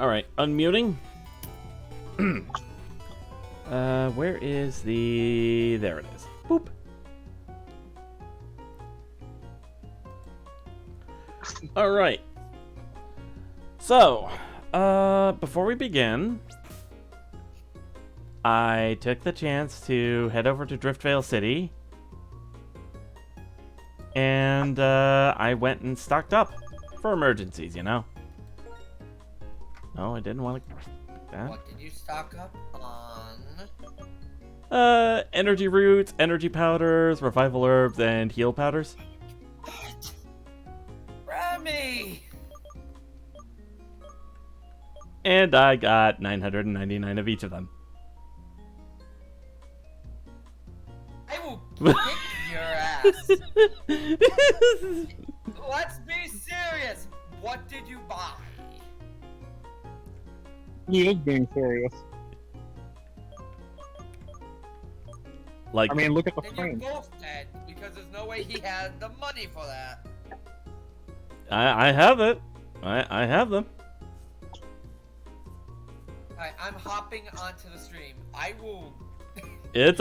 Alright, unmuting. Where is the... There it is. Boop. Alright. So, before we begin, I took the chance to head over to Driftvale City. And, I went and stocked up for emergencies, you know? No, I didn't want to... What did you stock up on? Energy roots, energy powders, revival herbs, and heal powders. What? Remy! And I got 999 of each of them. I will kick your ass. Let's be serious. What did you buy? He is being serious. Like, I mean, look at the Then frame. you're both dead, because there's no way he had the money for that. I have it. I have them. Alright, I'm hopping onto the stream. I will... It's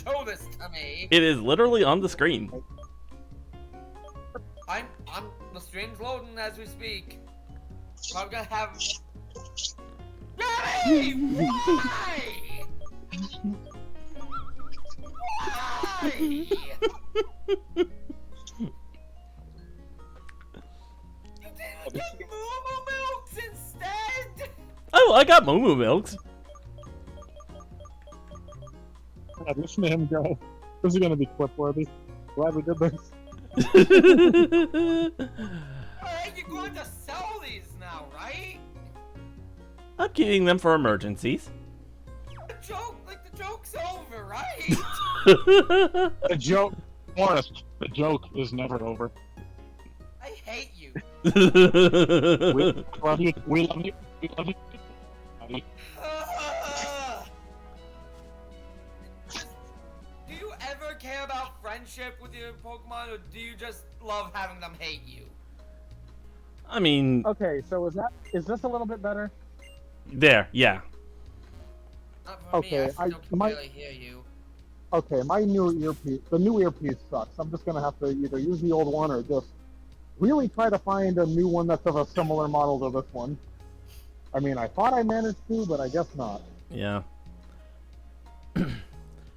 show this to me. it is literally on the screen. The stream's loading as we speak. So I'm gonna have... Remy! Why? Why? You didn't get Moo Milks instead? Oh, I got Moo Milks. God, listen to him go. This is gonna be clip-worthy. Glad we did this. Alright, you're going to sell these now, right? I'm keeping them for emergencies. The joke's over, right? The joke, Morris, the joke is never over. I hate you. We love you. We love you. We love you. Do you ever care about friendship with your Pokemon, or do you just love having them hate you? I mean, Okay, so is this a little bit better? there, yeah. Not for Okay, me, I still can my- barely hear you. Okay, my new earpiece, the new earpiece sucks. I'm just gonna have to either use the old one or just really try to find a new one that's of a similar model to this one. I mean, I thought I managed to, but I guess not. Yeah.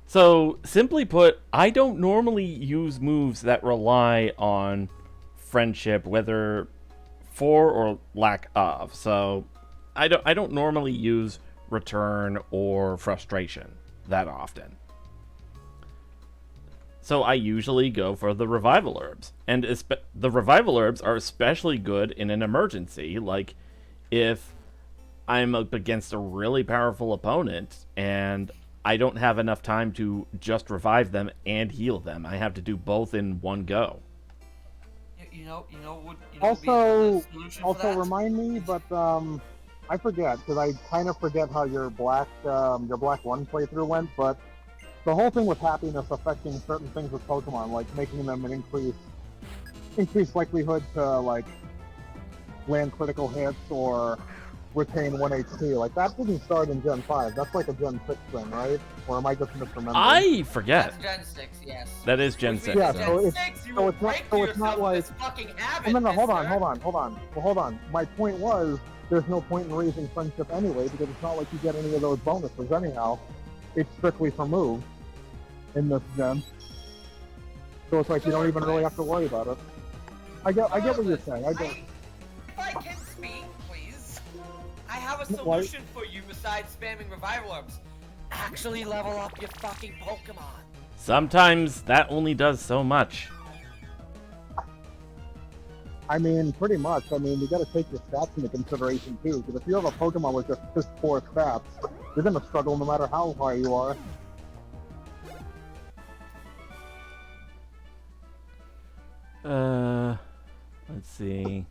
So, simply put, I don't normally use moves that rely on friendship, whether for or lack of. So, I don't normally use return or frustration that often. So I usually go for the revival herbs. And the revival herbs are especially good in an emergency, like if I'm up against a really powerful opponent and I don't have enough time to just revive them and heal them. I have to do both in one go. Also remind me, but I forget because I kind of forget how your black one playthrough went. But the whole thing with happiness affecting certain things with Pokemon, like making them an increased likelihood to like land critical hits or retain 1 HP. Like, that didn't start in Gen 5. That's like a Gen 6 thing, right? Or am I just misremembering? I forget. That's Gen 6, yes. That is Gen 6. Yeah, Gen so it's 6, you so will it's not break so it's yourself not with like this fucking habit, oh, no, hold on, mister. Well, hold on. My point was there's no point in raising friendship anyway because it's not like you get any of those bonuses anyhow. It's strictly for moves in this gen. So it's like you don't even really have to worry about it. I get what you're saying. If I can speak, please. I have a solution for you besides spamming revival herbs. Actually level up your fucking Pokemon. Sometimes that only does so much. I mean, pretty much. I mean, you gotta take your stats into consideration too, because if you have a Pokemon with just piss poor stats, you're gonna struggle no matter how high you are. Let's see.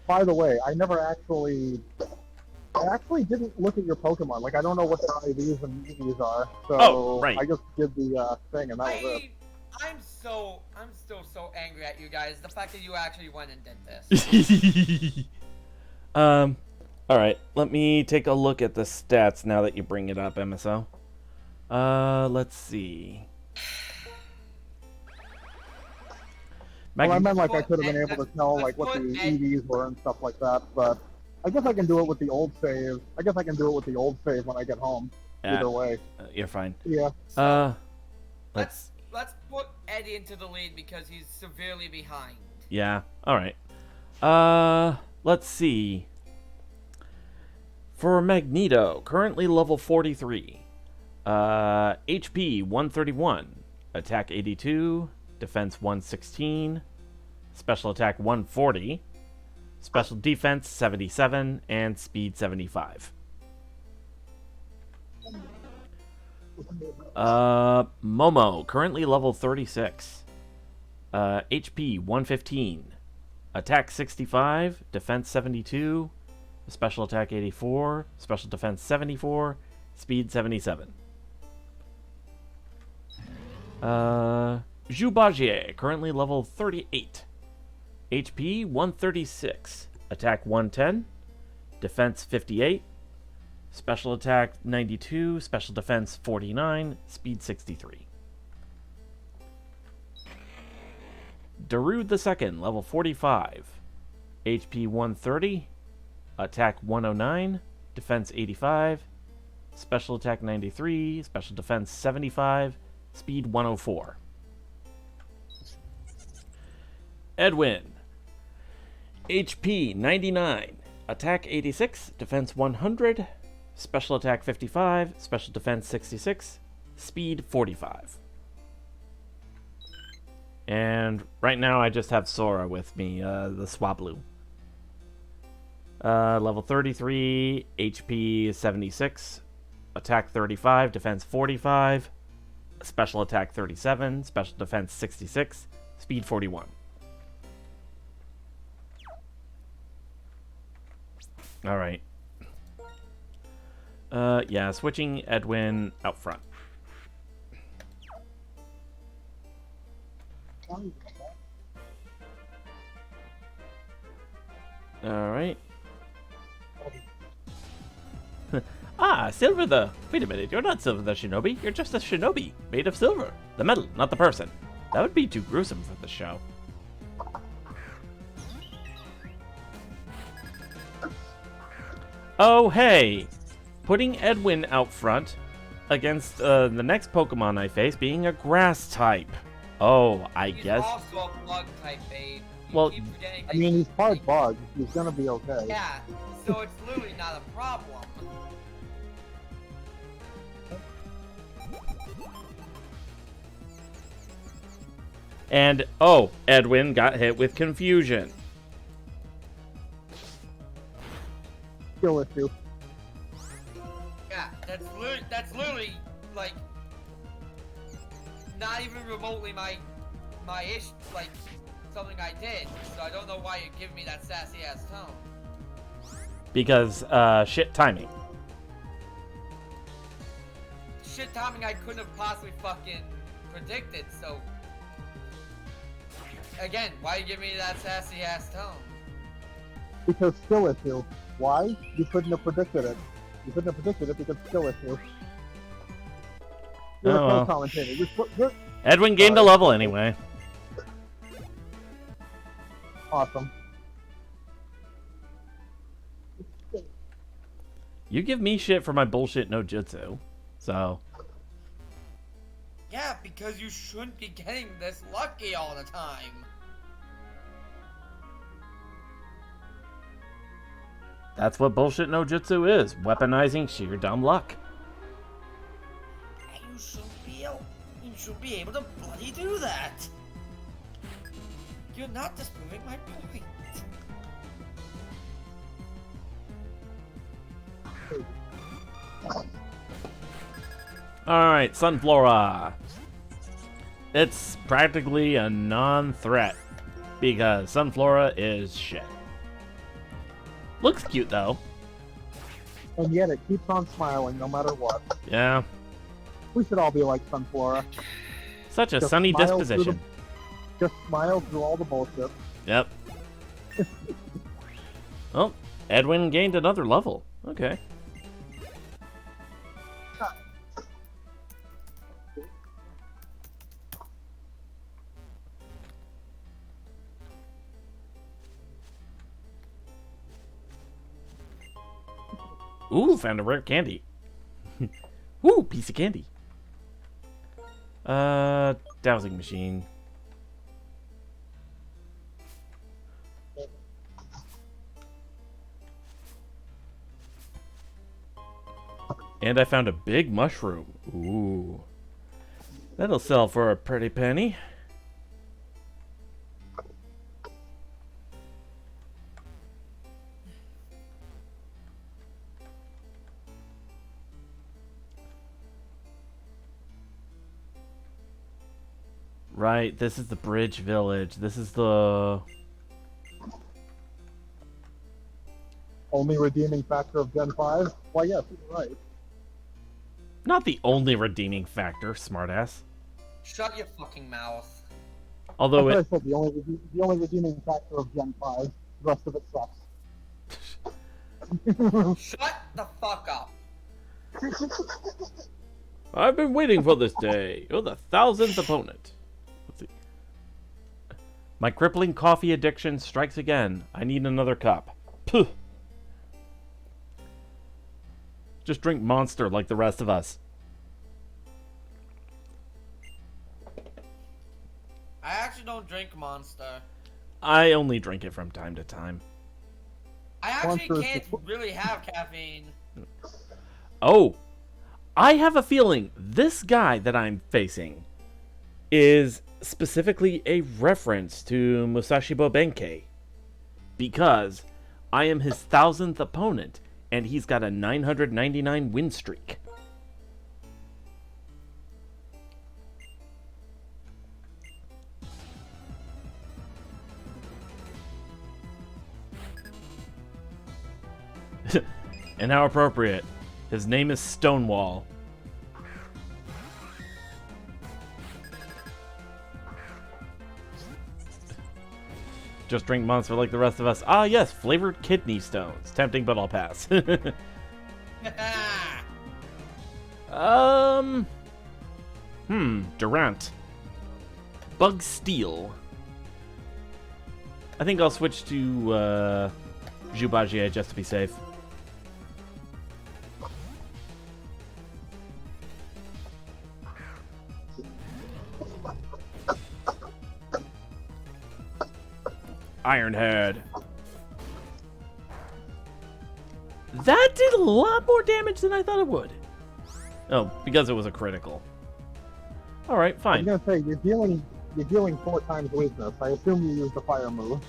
By the way, I actually didn't look at your Pokemon. Like, I don't know what their IVs and EVs are, so right. I just did the thing, and that was it. I'm still so angry at you guys. The fact that you actually went and did this. Alright, let me take a look at the stats now that you bring it up, MSO. Let's see. Well, I meant like I could have been able to tell like what the EVs were and stuff like that, but I guess I can do it with the old save. I guess I can do it with the old save when I get home. Either way. You're fine. Yeah. Let's put Eddie into the lead because he's severely behind. Yeah. All right. Let's see. For Magneto, currently level 43. HP 131, attack 82, defense 116, special attack 140, special defense 77, and speed 75. Momo, currently level 36. HP 115, attack 65, defense 72, special attack 84, special defense 74, speed 77. Jubagier, currently level 38. HP 136, attack 110, defense 58, special attack 92, special defense 49, speed 63. Darude II, level 45. HP 130, attack 109, defense 85, special attack 93, special defense 75, speed 104. Edwin, HP 99, attack 86, defense 100, special attack 55, special defense 66, speed 45. And right now I just have Sora with me, the Swablu. Level 33, HP 76, attack 35, defense 45, special attack 37, special defense 66, speed 41. Alright. Yeah, switching Edwin out front. Alright. Ah, Silver the... Wait a minute, you're not Silver the Shinobi. You're just a shinobi, made of silver. The metal, not the person. That would be too gruesome for the show. Oh, hey! Putting Edwin out front against the next Pokemon I face being a grass type. Oh, He's also a bug type, babe. Well, I mean, he's part bug. He's gonna be okay. Yeah, so it's literally not a problem. And, oh, Edwin got hit with confusion. Skill issue. Yeah, that's literally like not even remotely my ish, like something I did. So I don't know why you're giving me that sassy ass tone. Because shit timing. Shit timing I couldn't have possibly fucking predicted. So again, why you giving me that sassy ass tone? Because skill issue. Why? You couldn't have predicted it. You couldn't have predicted it because skill issue. You're Oh, a well. commentator. You're Edwin gained a level anyway. awesome. You give me shit for my bullshit no jutsu. So, Yeah, because you shouldn't be getting this lucky all the time. that's what bullshit no jutsu is. Weaponizing sheer dumb luck. And you should be able to bloody do that. You're not disproving my point. Alright, Sunflora. It's practically a non-threat. Because Sunflora is shit. Looks cute though. And yet it keeps on smiling no matter what. Yeah. We should all be like Sunflora. Such a Just sunny smile through disposition. Just smile through all the bullshit. Yep. Well, Edwin gained another level. Okay. Ooh, found a rare candy. Ooh, piece of candy. Dowsing machine. And I found a big mushroom. Ooh. That'll sell for a pretty penny. Right, this is the bridge village. This is the... Only redeeming factor of Gen 5? Why, yes, you're right. Not the only redeeming factor, smartass. Shut your fucking mouth. Although That's what I said, the only redeeming factor of Gen 5. The rest of it sucks. Shut the fuck up. I've been waiting for this day. You're the 1000th opponent. Let's see. My crippling coffee addiction strikes again. I need another cup. Puh. Just drink Monster like the rest of us. I actually don't drink Monster. I only drink it from time to time. I actually Monster's can't really have caffeine. Oh, I have a feeling this guy that I'm facing is specifically a reference to Musashibo Benkei. Because I am his 1000th opponent, and he's got a 999 win streak. And how appropriate. His name is Stonewall. Just drink Monster like the rest of us. Ah, yes, flavored kidney stones. Tempting, but I'll pass. Durant. Bug Steel. I think I'll switch to, Jubagier just to be safe. Ironhead. That did a lot more damage than I thought it would. Oh, because it was a critical. Alright, I fine. was gonna say, you're dealing 4 times weakness. I assume you used the fire move.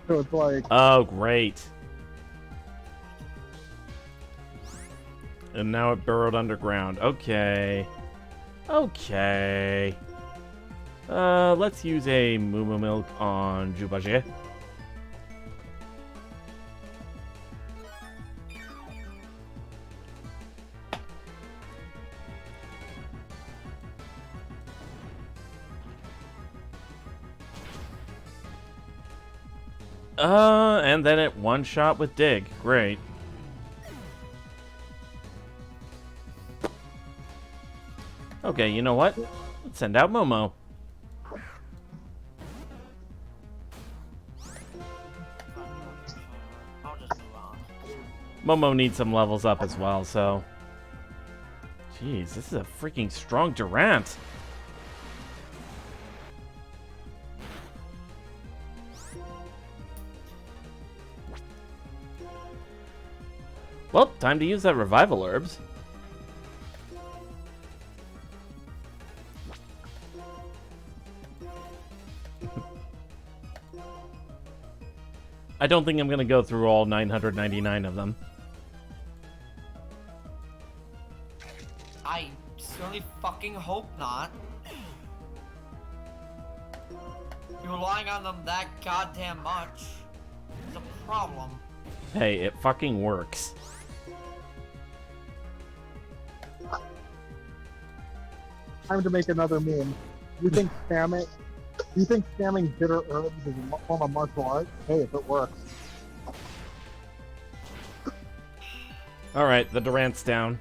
So it's like... Oh, great. And now it burrowed underground. Okay. Okay. Let's use a Moo Moo Milk on Jubagier. And then it one shot with Dig. Great. Okay, you know what? Let's send out Momo. I'll just move on. Momo needs some levels up as well, so... Jeez, this is a freaking strong Durant. Well, time to use that revival herbs. I don't think I'm going to go through all 999 of them. I certainly fucking hope not. You're relying on them that goddamn much. It's a problem. Hey, it fucking works. Time to make another meme. You think spamming bitter herbs is a form of martial art? Hey, if it works. Alright, the Durant's down.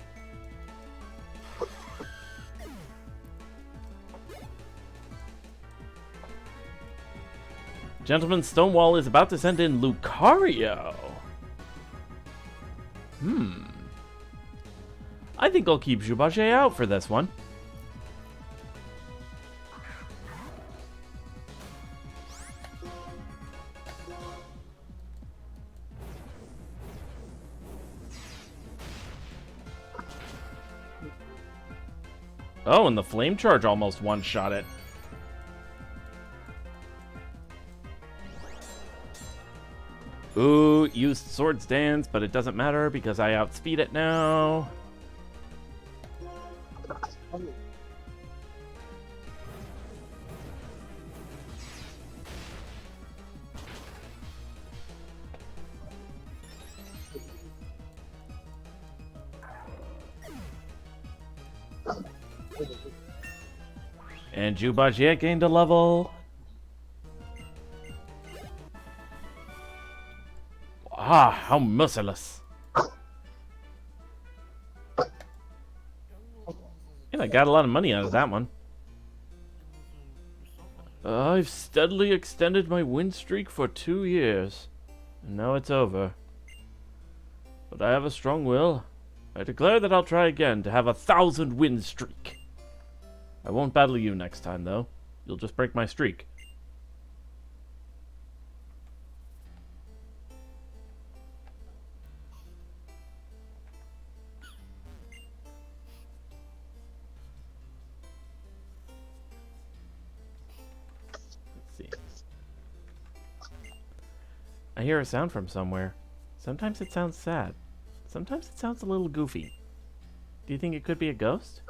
Gentleman Stonewall is about to send in Lucario. I think I'll keep Jubache out for this one. Oh, and the Flame Charge almost one-shot it. Ooh, used Swords Dance, but it doesn't matter because I outspeed it now. And Jubagiet gained a level. Ah, how merciless. And I got a lot of money out of that one. I've steadily extended my win streak for 2 years. And now it's over. But I have a strong will. I declare that I'll try again to have a 1,000 win streak. I won't battle you next time, though. You'll just break my streak. Let's see. I hear a sound from somewhere. Sometimes it sounds sad. Sometimes it sounds a little goofy. Do you think it could be a ghost?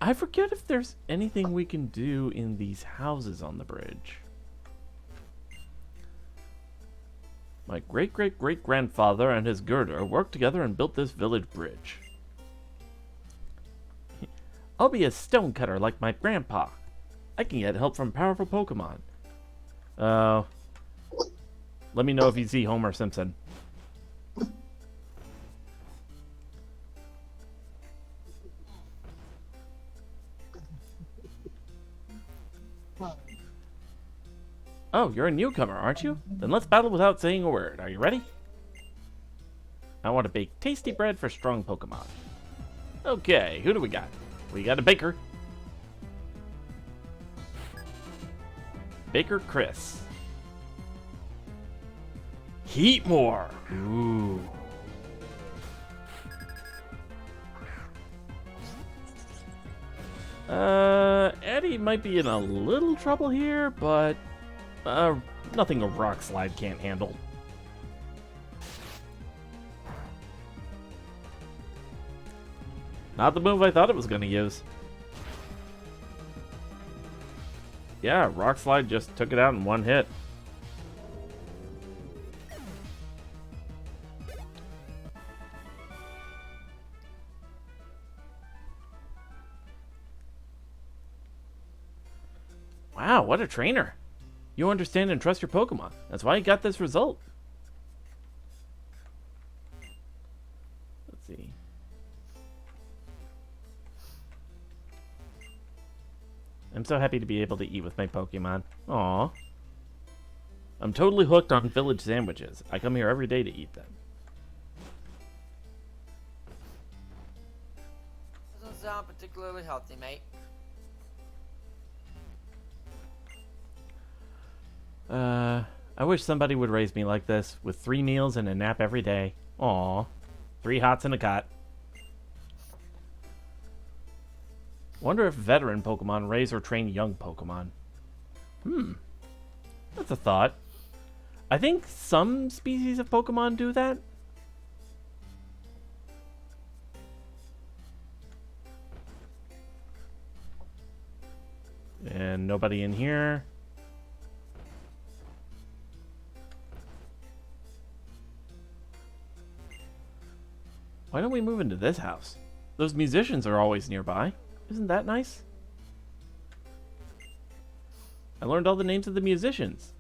I forget if there's anything we can do in these houses on the bridge. My great-great-great-grandfather and his girder worked together and built this village bridge. I'll be a stonecutter like my grandpa. I can get help from powerful Pokemon. Let me know if you see Homer Simpson. Oh, you're a newcomer, aren't you? Then let's battle without saying a word. Are you ready? I want to bake tasty bread for strong Pokemon. Okay, who do we got? We got a baker. Baker Chris. Heatmore. Ooh. Eddie might be in a little trouble here, but nothing a Rock Slide can't handle. Not the move I thought it was going to use. Yeah, Rock Slide just took it out in one hit. Wow, what a trainer. You understand and trust your Pokemon. That's why you got this result. Let's see. I'm so happy to be able to eat with my Pokemon. Aww. I'm totally hooked on village sandwiches. I come here every day to eat them. Doesn't sound particularly healthy, mate. I wish somebody would raise me like this, with 3 meals and a nap every day. Aww. 3 hots and a cot. Wonder if veteran Pokemon raise or train young Pokemon. That's a thought. I think some species of Pokemon do that. And nobody in here. Why don't we move into this house? Those musicians are always nearby. Isn't that nice? I learned all the names of the musicians.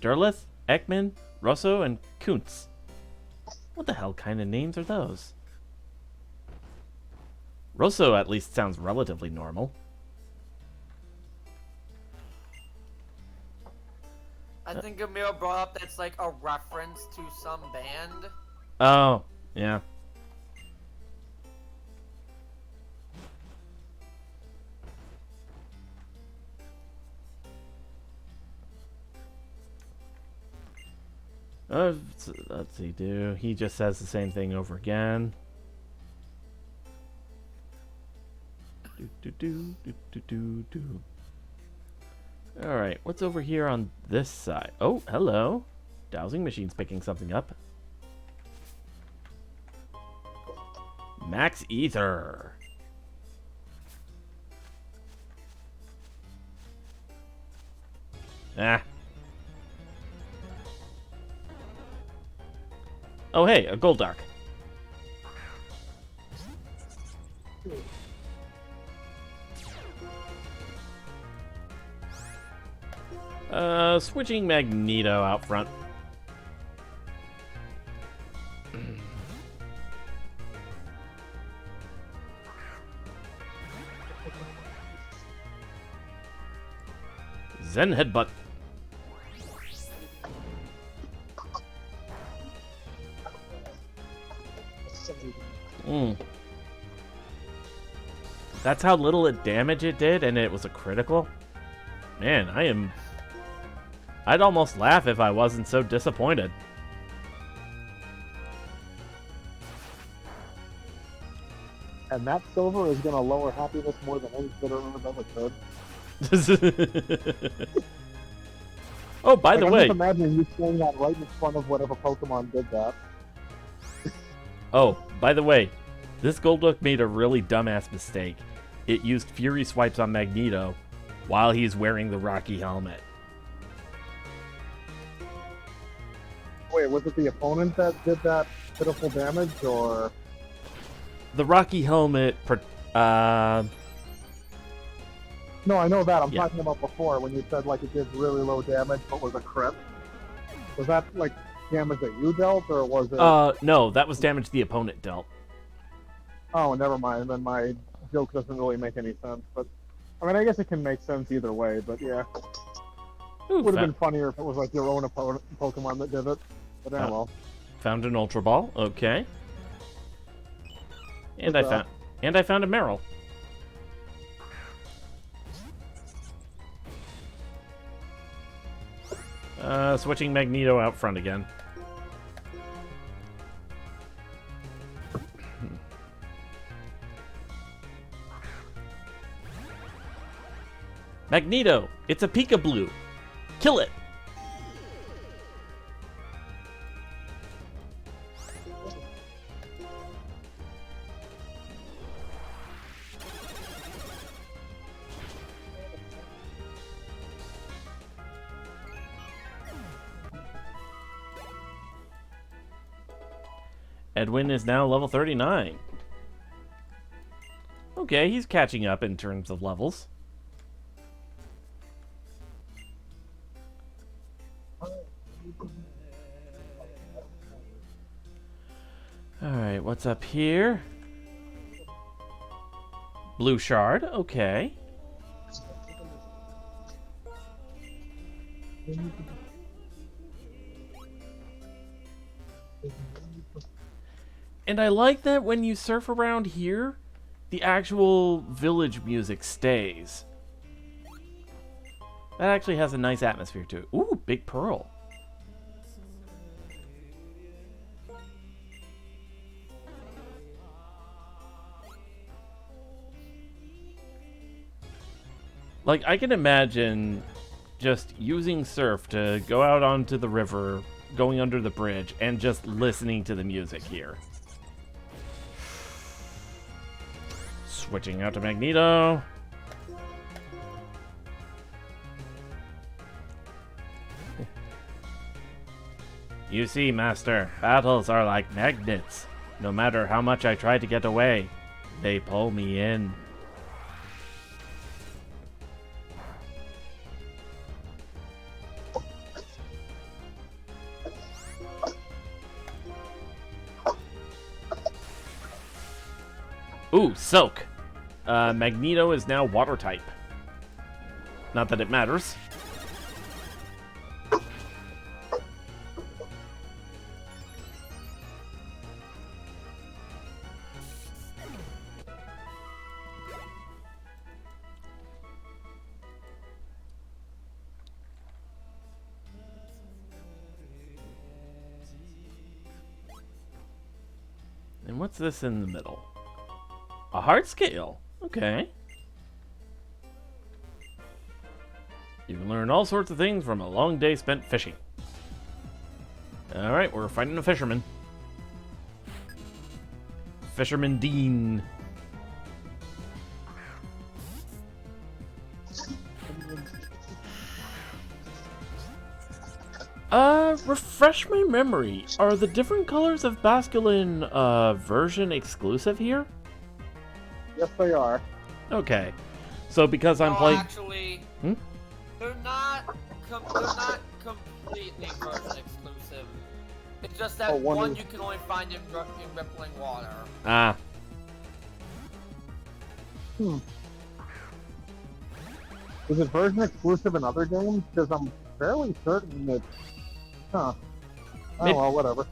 Derleth, Ekman, Russo, and Kuntz. What the hell kind of names are those? Rosso at least sounds relatively normal. I think Emil brought up that's like a reference to some band. Oh, yeah. Let's see, he just says the same thing over again. Alright, what's over here on this side? Oh, hello. Dowsing machine's picking something up. Max Ether. Ah. Oh, hey, a gold duck. Switching Magneto out front. Zen headbutt. That's how little damage it did, and it was a critical? Man, I'd almost laugh if I wasn't so disappointed. And that silver is going to lower happiness more than any bitter herb ever could. Oh, by the way... I'm just imagining you saying that right in front of whatever Pokemon did that. Oh, by the way, this Golduck made a really dumbass mistake. It used Fury Swipes on Magneto while he's wearing the Rocky helmet. Wait, was it the opponent that did that pitiful damage, or...? The Rocky helmet... No, I know that. I'm talking about before, when you said, like, it did really low damage, but was a crit. Was that, like, damage that you dealt, or was it... No, that was damage the opponent dealt. Oh, never mind. Then my joke doesn't really make any sense, but... I mean, I guess it can make sense either way, but yeah. Ooh, it would have been funnier if it was, like, your own opponent Pokemon that did it. But yeah, well. Found an Ultra Ball, okay. And I found a Meryl. Switching Magneto out front again. Magneto, it's a Pika-Blue. Kill it. Edwin is now level 39. Okay, he's catching up in terms of levels. Alright, what's up here? Blue Shard, okay. And I like that when you surf around here, the actual village music stays. That actually has a nice atmosphere to it. Ooh, Big Pearl. Like, I can imagine just using surf to go out onto the river, going under the bridge, and just listening to the music here. Switching out to Magneto. You see, Master, battles are like magnets. No matter how much I try to get away, they pull me in. Ooh, Soak. Magneto is now water type. Not that it matters. And what's this in the middle? A heart scale. Okay. You can learn all sorts of things from a long day spent fishing. Alright, we're fighting a fisherman. Fisherman Dean. Refresh my memory. Are the different colors of Basculin, version exclusive here? Yes, they are. Okay. So because I'm playing... Actually, they're not completely version exclusive. It's just that one you can only find in Rippling Water. Ah. Is it version exclusive in other games? Because I'm fairly certain that... Huh. Oh, Maybe, well, whatever.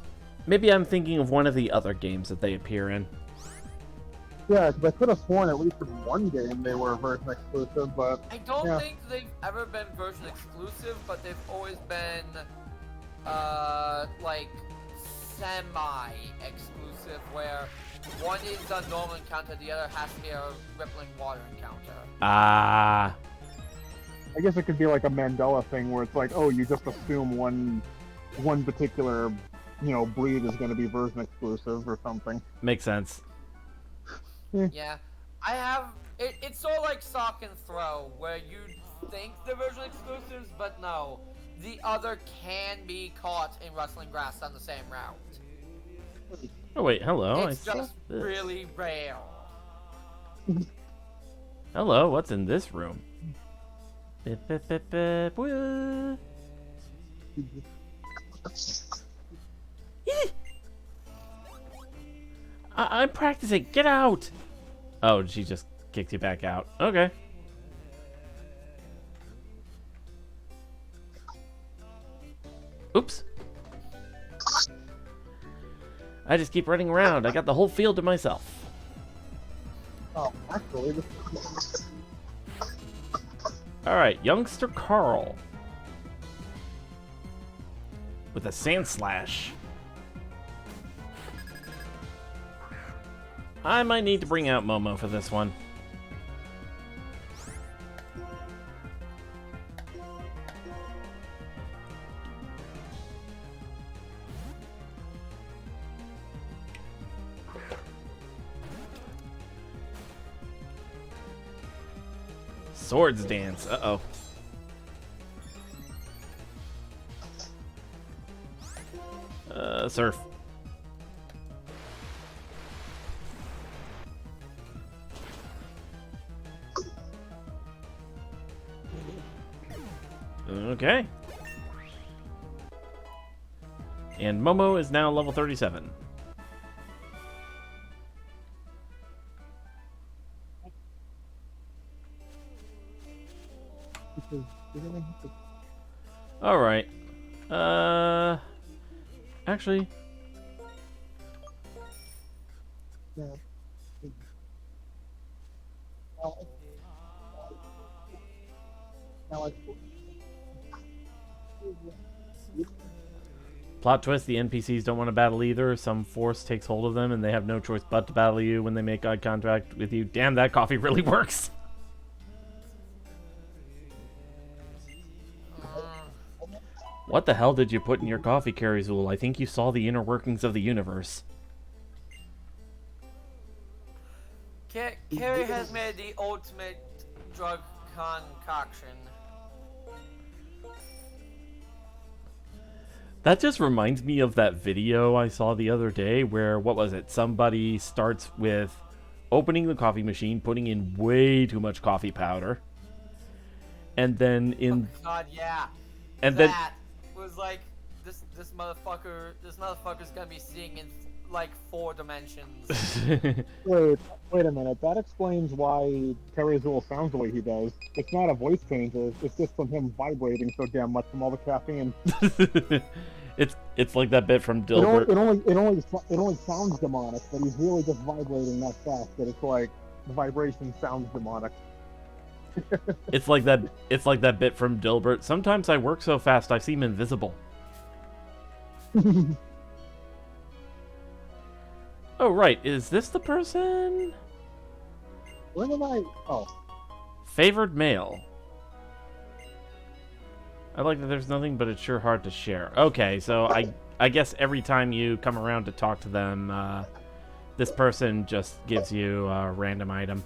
Maybe I'm thinking of one of the other games that they appear in. Yeah, because I could have sworn at least in one game they were version exclusive, but... I don't think they've ever been version exclusive, but they've always been, like, semi-exclusive, where one is a normal encounter, the other has to be a Rippling Water encounter. Ah. I guess it could be like a Mandela thing where it's like, oh, you just assume one particular, breed is going to be version exclusive or something. Makes sense. Yeah. It's sort of like Sock and Throw, where you think they're version exclusives, but no. The other can be caught in Rustling Grass on the same route. Oh wait, hello. It's just really rare. Hello, what's in this room? Woo. I'm practicing. Get out! Oh, she just kicked you back out. Okay. Oops. I just keep running around. I got the whole field to myself. Oh, actually... Alright, youngster Carl. With a sand slash. I might need to bring out Momo for this one. Swords dance. Uh-oh. Surf. Okay. And Momo is now level 37. All right. Actually. Plot twist, the NPCs don't want to battle either. Some force takes hold of them and they have no choice but to battle you when they make eye contact with you. Damn, that coffee really works. What the hell did you put in your coffee, Carizul? I think you saw the inner workings of the universe. Carrie has made the ultimate drug concoction. That just reminds me of that video I saw the other day where, what was it? Somebody starts with opening the coffee machine, putting in way too much coffee powder. And then in... Oh God, yeah. And that was like, this motherfucker's gonna be seeing like 4 dimensions. Wait a minute. That explains why Terry Azul sounds the way he does. It's not a voice changer. It's just from him vibrating so damn much from all the caffeine. it's like that bit from Dilbert. It only sounds demonic, but he's really just vibrating that fast that it's like the vibration sounds demonic. It's like that bit from Dilbert. Sometimes I work so fast I seem invisible. Oh right, is this the person? Where did I? Oh, Favored male. I like that there's nothing, but it's sure hard to share. Okay, so I guess every time you come around to talk to them, this person just gives you a random item.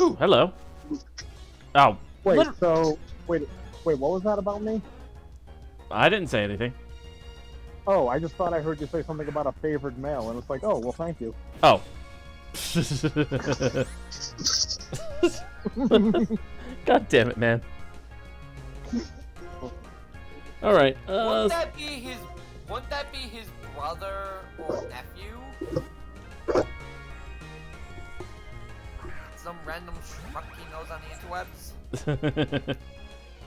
Ooh, hello. Oh, wait. Wait. What was that about me? I didn't say anything. Oh, I just thought I heard you say something about a favored male, and it's like, oh, well, thank you. Oh. God damn it, man. All right. Wouldn't that be his brother or nephew? Some random schmuck he knows on the interwebs.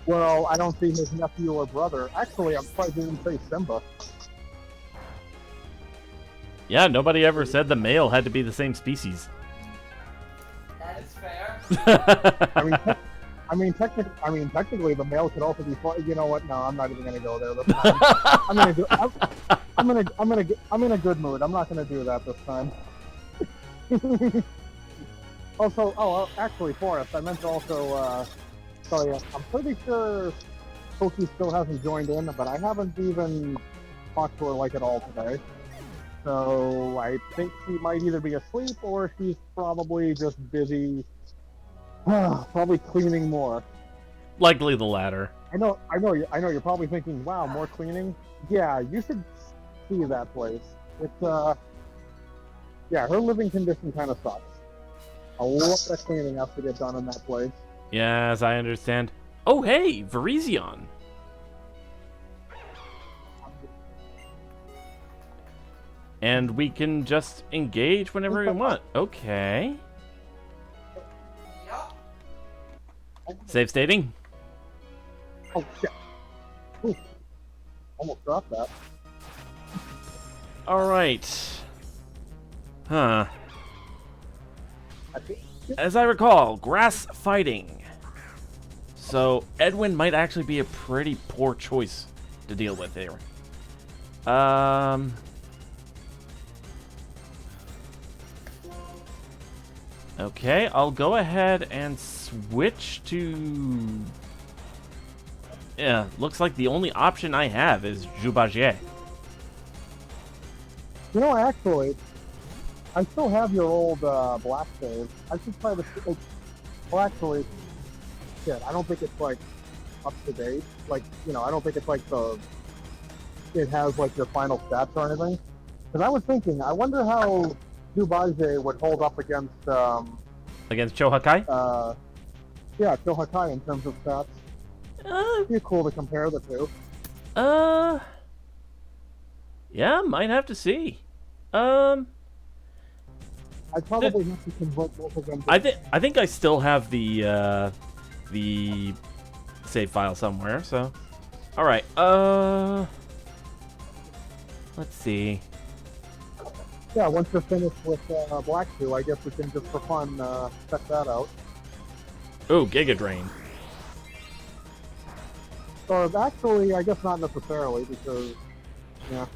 Well, I don't see his nephew or brother. Actually, I'm surprised he didn't say Simba. Yeah, nobody ever said the male had to be the same species. That is fair. Technically, the male could also be. You know what? No, I'm not even gonna go there. I'm in a good mood. I'm not gonna do that this time. Also, actually, Forrest, I meant to also tell you, I'm pretty sure Pokey still hasn't joined in, but I haven't even talked to her like at all today. So I think she might either be asleep or she's probably just busy, probably cleaning more. Likely the latter. I know. You're probably thinking, "Wow, more cleaning." Yeah, you should see that place. It's yeah, her living condition kind of sucks. A lot of cleaning has to get done in that place. Yes, I understand. Oh, hey, Virizion. And we can just engage whenever we want. Okay. Yup. Save stating. Oh shit! Ooh. Almost dropped that. All right. Huh. As I recall, grass fighting. So Edwin might actually be a pretty poor choice to deal with here. Okay, I'll go ahead and switch to... Yeah, looks like the only option I have is Jubagier. You know, actually, I still have your old black save. I should try to. Well, actually, shit. I don't think it's like up to date. Like, you know, I don't think it's like it has like your final stats or anything. Because I was thinking, I wonder how Dubaje would hold up against Against Chohakai? Yeah, Chohakai in terms of stats. It'd be cool to compare the two. Yeah, might have to see. I'd probably have to convert both of them. I think I still have the save file somewhere. So, all right. Let's see. Yeah, once you're finished with Black 2, I guess we can just for fun check that out. Ooh, Giga Drain. Or actually, I guess not necessarily, because, yeah.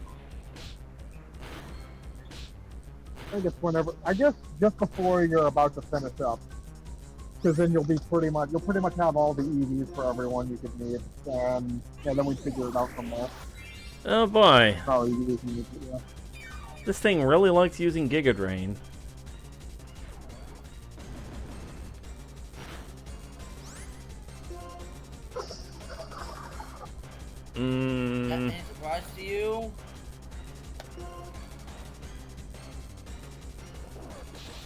I guess just before you're about to finish up. Because then you'll pretty much have all the EVs for everyone you could need. And yeah, then we figure it out from there. Oh boy. Oh, EVs you need, yeah. This thing really likes using Giga Drain. That any surprise to you?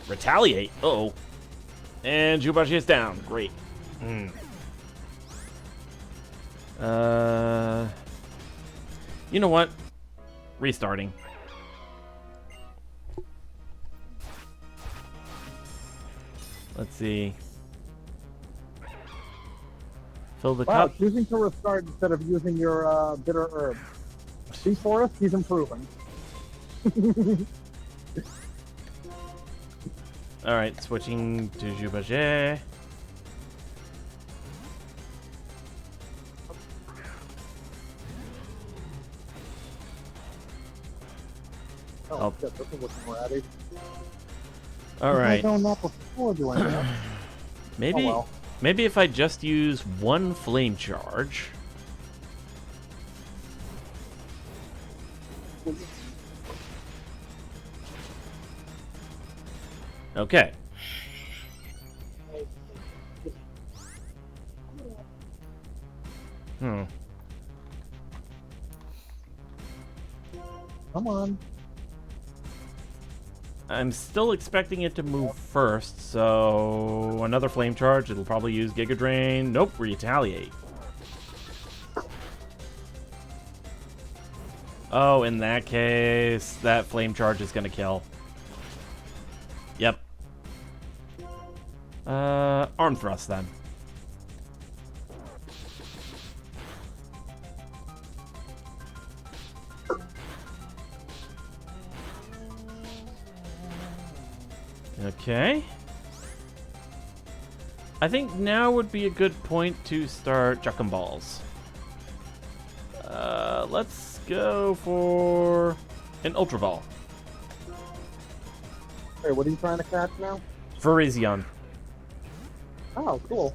Retaliate. Uh-oh. And Jubashi is down. Great. You know what? Restarting. Let's see. Fill the Wow, cup. choosing to restart instead of using your bitter herb. See, Forrest, he's improving. Alright, switching to Jubaget. Oh, shit, this is looking ratty. Alright. I've done that before doing that. Maybe, Oh, well. maybe if I just use one flame charge. Okay. Hmm. Come on. I'm still expecting it to move first, so another flame charge. It'll probably use Giga Drain. Nope, retaliate. Oh, in that case, that flame charge is gonna kill. Yep. Arm thrust then. Okay. I think now would be a good point to start Juckin' Balls. Let's go for an Ultra Ball. Hey, what are you trying to catch now? Virizion. Oh, cool.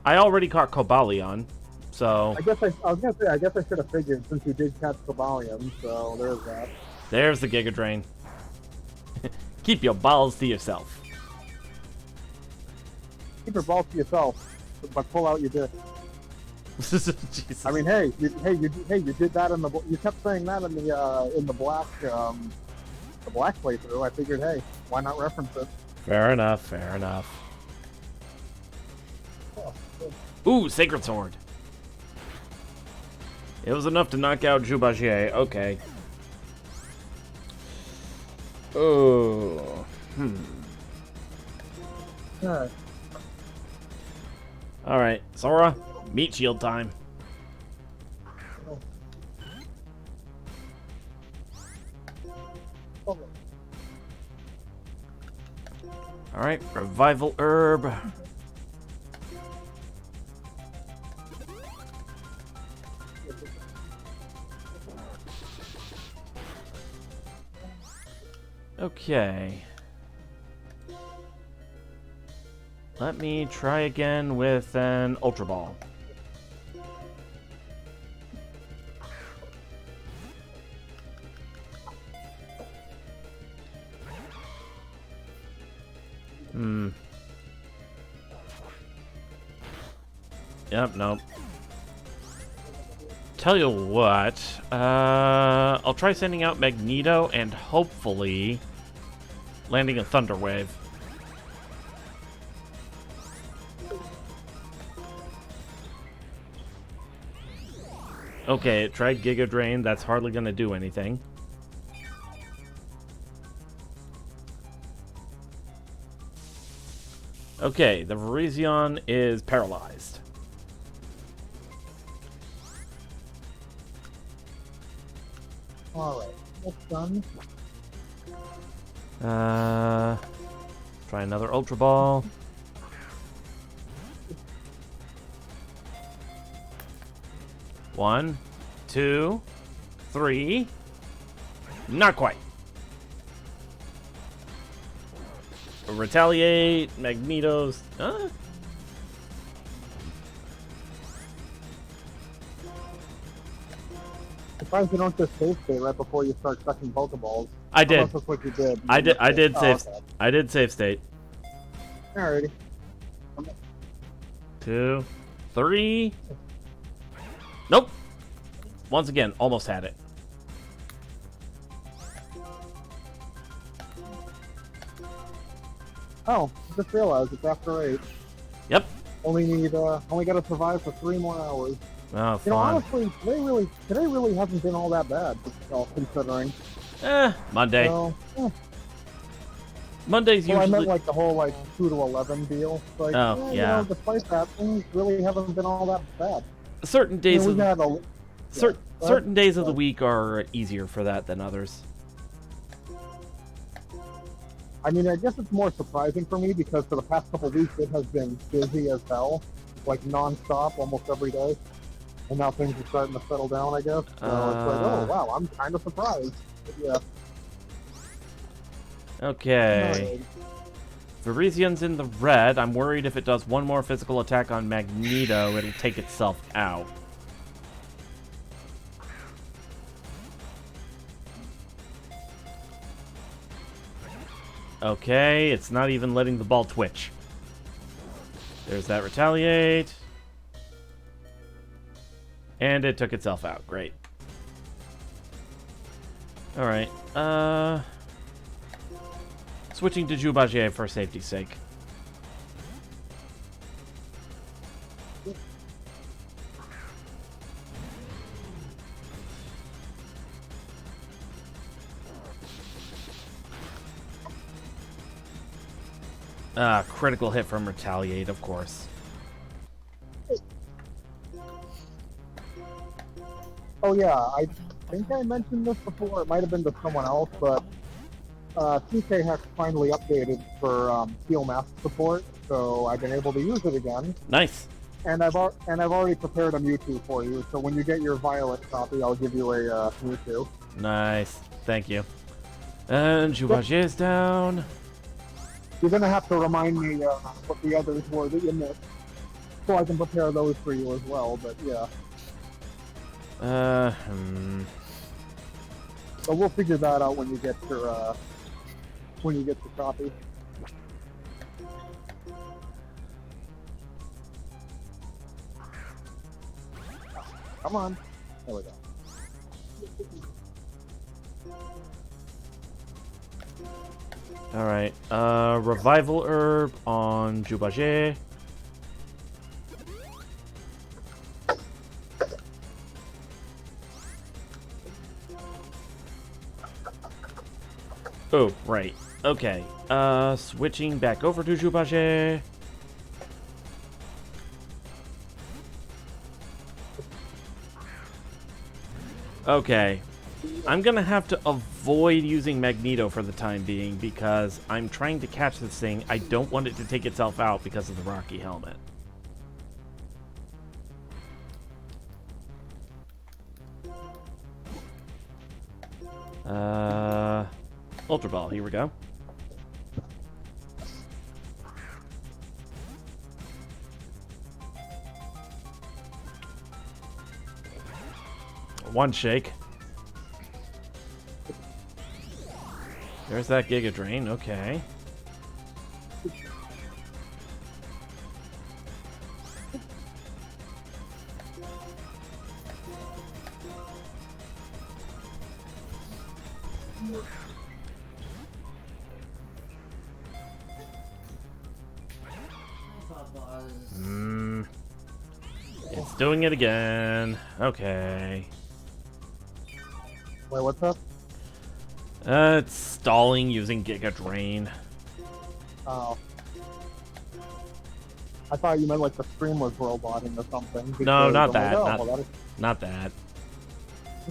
I already caught Cobalion, so I was gonna say, I guess I should have figured since you did catch Cobalion, so there's that. there's the Giga Drain. Keep your balls to yourself. Keep your balls to yourself, but pull out your dick. Jesus. I mean, hey, you did that in the. You kept saying that in the black playthrough. I figured, hey, why not reference it? Fair enough, fair enough. Ooh, Sacred Sword. It was enough to knock out Jubagier. Okay. Oh. Alright. Alright, Sora, meat shield time. Alright, Revival Herb. Okay. Let me try again with an Ultra Ball. Yep, nope. Tell you what, I'll try sending out Magneto and hopefully landing a Thunder Wave. Okay, it tried Giga Drain. That's hardly going to do anything. Okay, the Virizion is paralyzed. Alright, that's done. Try another Ultra Ball. One, two, three. Not quite. Retaliate, Magneto's. Surprised you don't just save state right before you start chucking Pokeballs. I did. Unless that's what you did. I did Oh, save. okay. I did save state. Alrighty. 2, 3. Nope. Once again, almost had it. Oh, just realized it's after 8. Yep. Only gotta survive for 3 more hours. Oh, You know, fun. honestly, today really hasn't been all that bad, considering. Monday. So, Monday's well, I meant usually... like the whole like 2 to 11 deal. Like, Oh, you yeah. know, despite that, things really haven't been all that bad. Certain I days mean, of... we've had a certain days of the week are easier for that than others. I mean, I guess it's more surprising for me because for the past couple of weeks it has been busy as hell, like non-stop, almost every day. And now things are starting to settle down, I guess. So it's like, oh wow, I'm kind of surprised. But yeah. Okay. Virizian's in the red. I'm worried if it does one more physical attack on Magneto, it'll take itself out. Okay, it's not even letting the ball twitch. There's that retaliate. And it took itself out. Great. Alright. Switching to Jubagier for safety's sake. Critical hit from retaliate, of course. Oh yeah, I think I mentioned this before. It might have been to someone else, but TK has finally updated for Steel Mask support, so I've been able to use it again. Nice. And I've already prepared a Mewtwo for you. So when you get your Violet copy, I'll give you a Mewtwo. Nice. Thank you. And Jubagier is down. You're gonna have to remind me what the others were that you missed, so I can prepare those for you as well. But yeah. So we'll figure that out when you get your copy. Come on. There we go. Alright. Revival Herb on Jubagier. Oh, right. Okay. Switching back over to Jubagier. Okay. I'm gonna have to avoid using Magneto for the time being because I'm trying to catch this thing. I don't want it to take itself out because of the Rocky Helmet. Ultra Ball, here we go. One shake. There's that Giga Drain, okay. It's doing it again. Okay. Wait, what's up? It's stalling using Giga Drain. Oh. I thought you meant like the stream was roboting or something. No, not that. Like, oh, not that.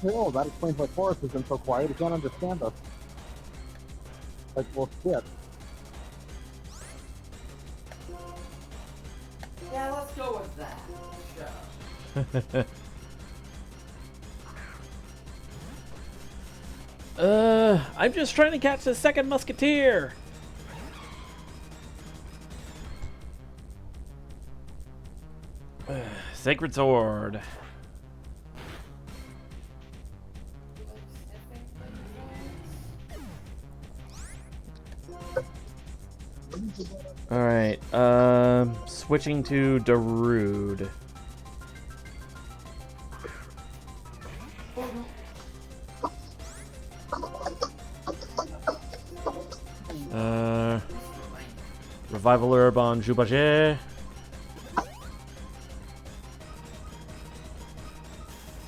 Oh, that explains why Forrest has been so quiet. He can't understand us. Like, well, shit. Yeah, let's go with that. Sure. I'm just trying to catch the second Musketeer. Sacred Sword. Alright, switching to Darude. Revival Herb on Jubagier.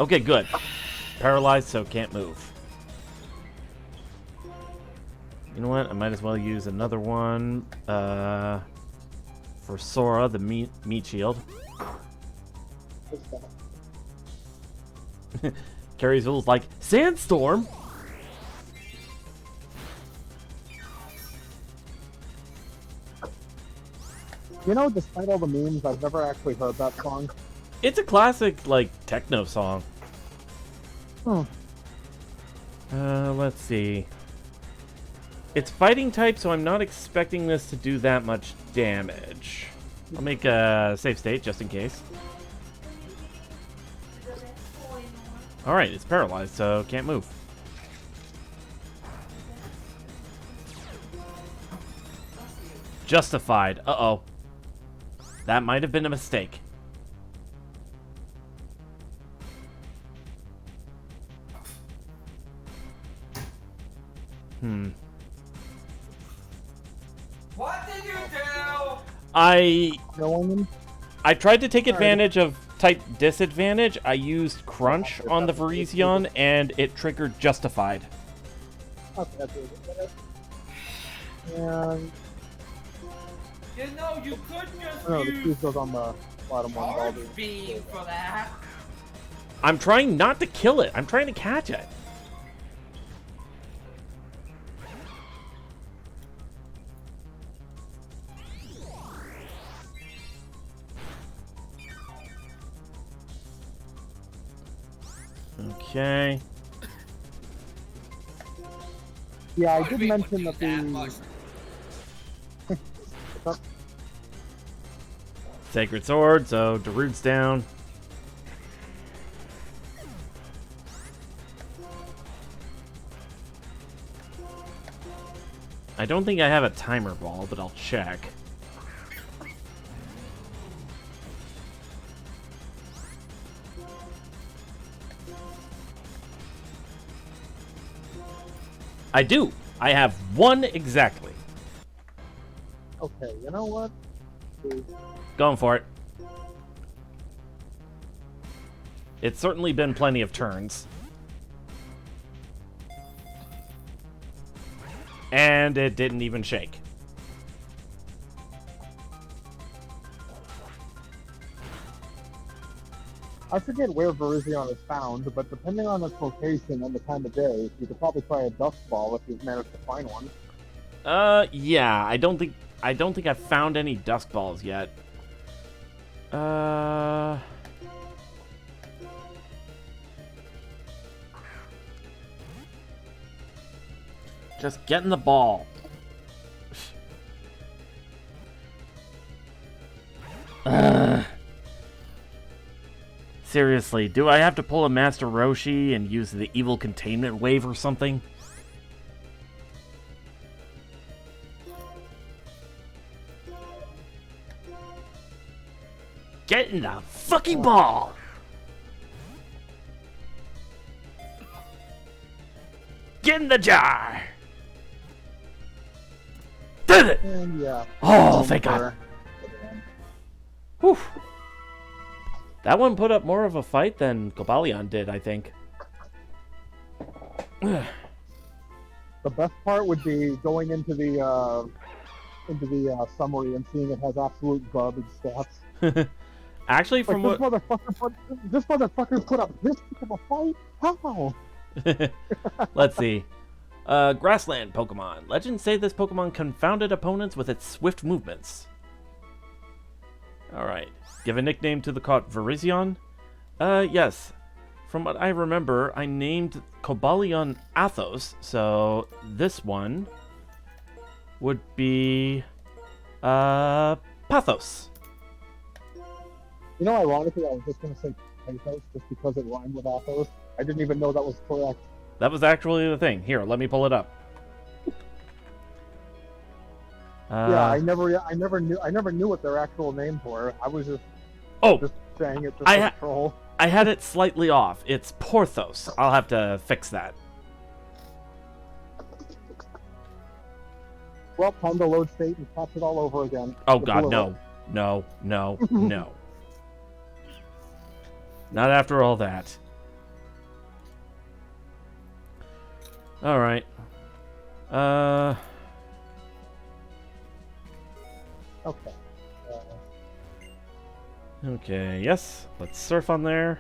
Okay, good. Paralyzed, so can't move. You know what? I might as well use another one for Sora, the meat shield. Carrie's rules like Sandstorm. You know, despite all the memes, I've never actually heard that song. It's a classic, like, techno song. Hmm. Let's see. It's fighting type, so I'm not expecting this to do that much damage. I'll make a save state just in case. Alright, it's paralyzed, so can't move. Justified. Uh-oh. That might have been a mistake. What did you do? I tried to take advantage of type disadvantage. I used Crunch on the Virizion, and it triggered Justified. Okay, that's it. And You know, you could just no, the use fuse goes on the bottom one. Charge Beam for that. I'm trying not to kill it. I'm trying to catch it. Okay. Yeah, I Why did we mention would that use the. much. Sacred Sword, so Darude's down. I don't think I have a timer ball, but I'll check. I do. I have one exactly. Okay, you know what? Going for it. It's certainly been plenty of turns. And it didn't even shake. I forget where Virizion is found, but depending on its location and the time of day, you could probably try a dust ball if you've managed to find one. Yeah. I don't think I've found any dusk balls yet. Just getting the ball. Seriously, do I have to pull a Master Roshi and use the evil containment wave or something? Get in the fucking ball! Get in the jar! Did it! And yeah. Oh, thank God. Whew. That one put up more of a fight than Cobalion did, I think. The best part would be going into the summary and seeing it has absolute garbage stats. Actually, from Like, what... this motherfucker put up this big of a fight? How? Let's see. Grassland Pokemon. Legends say this Pokemon confounded opponents with its swift movements. Alright. Give a nickname to the caught Virizion? Yes. From what I remember, I named Cobalion Athos, so this one would be Pathos. You know, ironically, I was just going to say Pathos just because it rhymed with Athos. I didn't even know that was correct. That was actually the thing. Here, let me pull it up. Yeah, I never knew what their actual names were. I was just saying it just I for troll. I had it slightly off. It's Porthos. I'll have to fix that. Well, time to load state and patch it all over again. Oh God, no. No. Not after all that. All right. Okay. Okay, yes. Let's surf on there.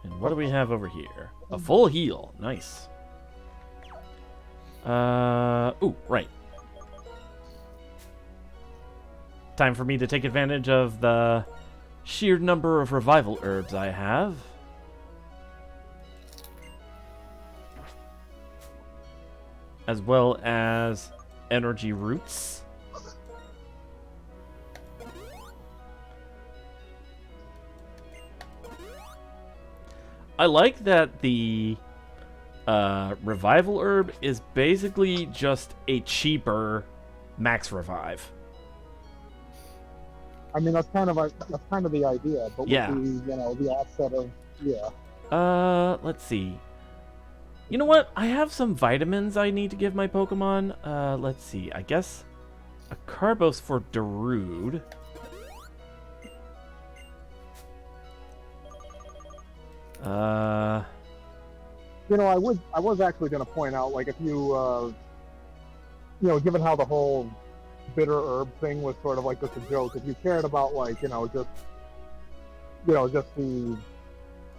And what do we have over here? A full heal. Nice. Ooh, right. Time for me to take advantage of the sheer number of revival herbs I have. As well as energy roots. I like that the revival herb is basically just a cheaper max revive. I mean, that's kind of the idea, but Yeah. with the offset of Let's see. You know what? I have some vitamins I need to give my Pokemon. Let's see. I guess a Carbos for Darude. I was actually going to point out, like, if you given how the whole bitter herb thing was sort of like just a joke, if you cared about, like, just the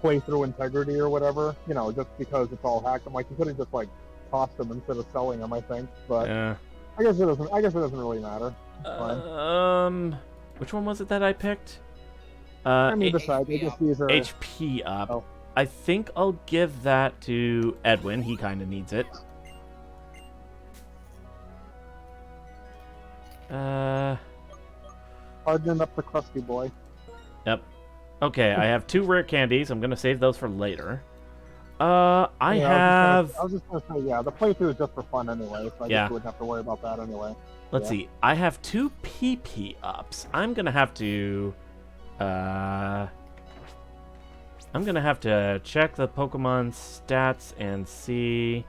playthrough integrity or whatever, just because it's all hacked, I'm like, you could have just, like, tossed them instead of selling them, I think, but Yeah. I guess it doesn't really matter. It's fine. Which one was it that I picked? I mean, besides, I guess these are HP up. Oh. I think I'll give that to Edwin. He kind of needs it. hardening up the crusty boy. Yep. Okay, I have 2 rare candies. I'm gonna save those for later. I was just gonna say, yeah, the playthrough is just for fun anyway, so I guess you wouldn't have to worry about that anyway. Let's see. I have 2 PP ups. I'm gonna have to check the Pokemon stats and see.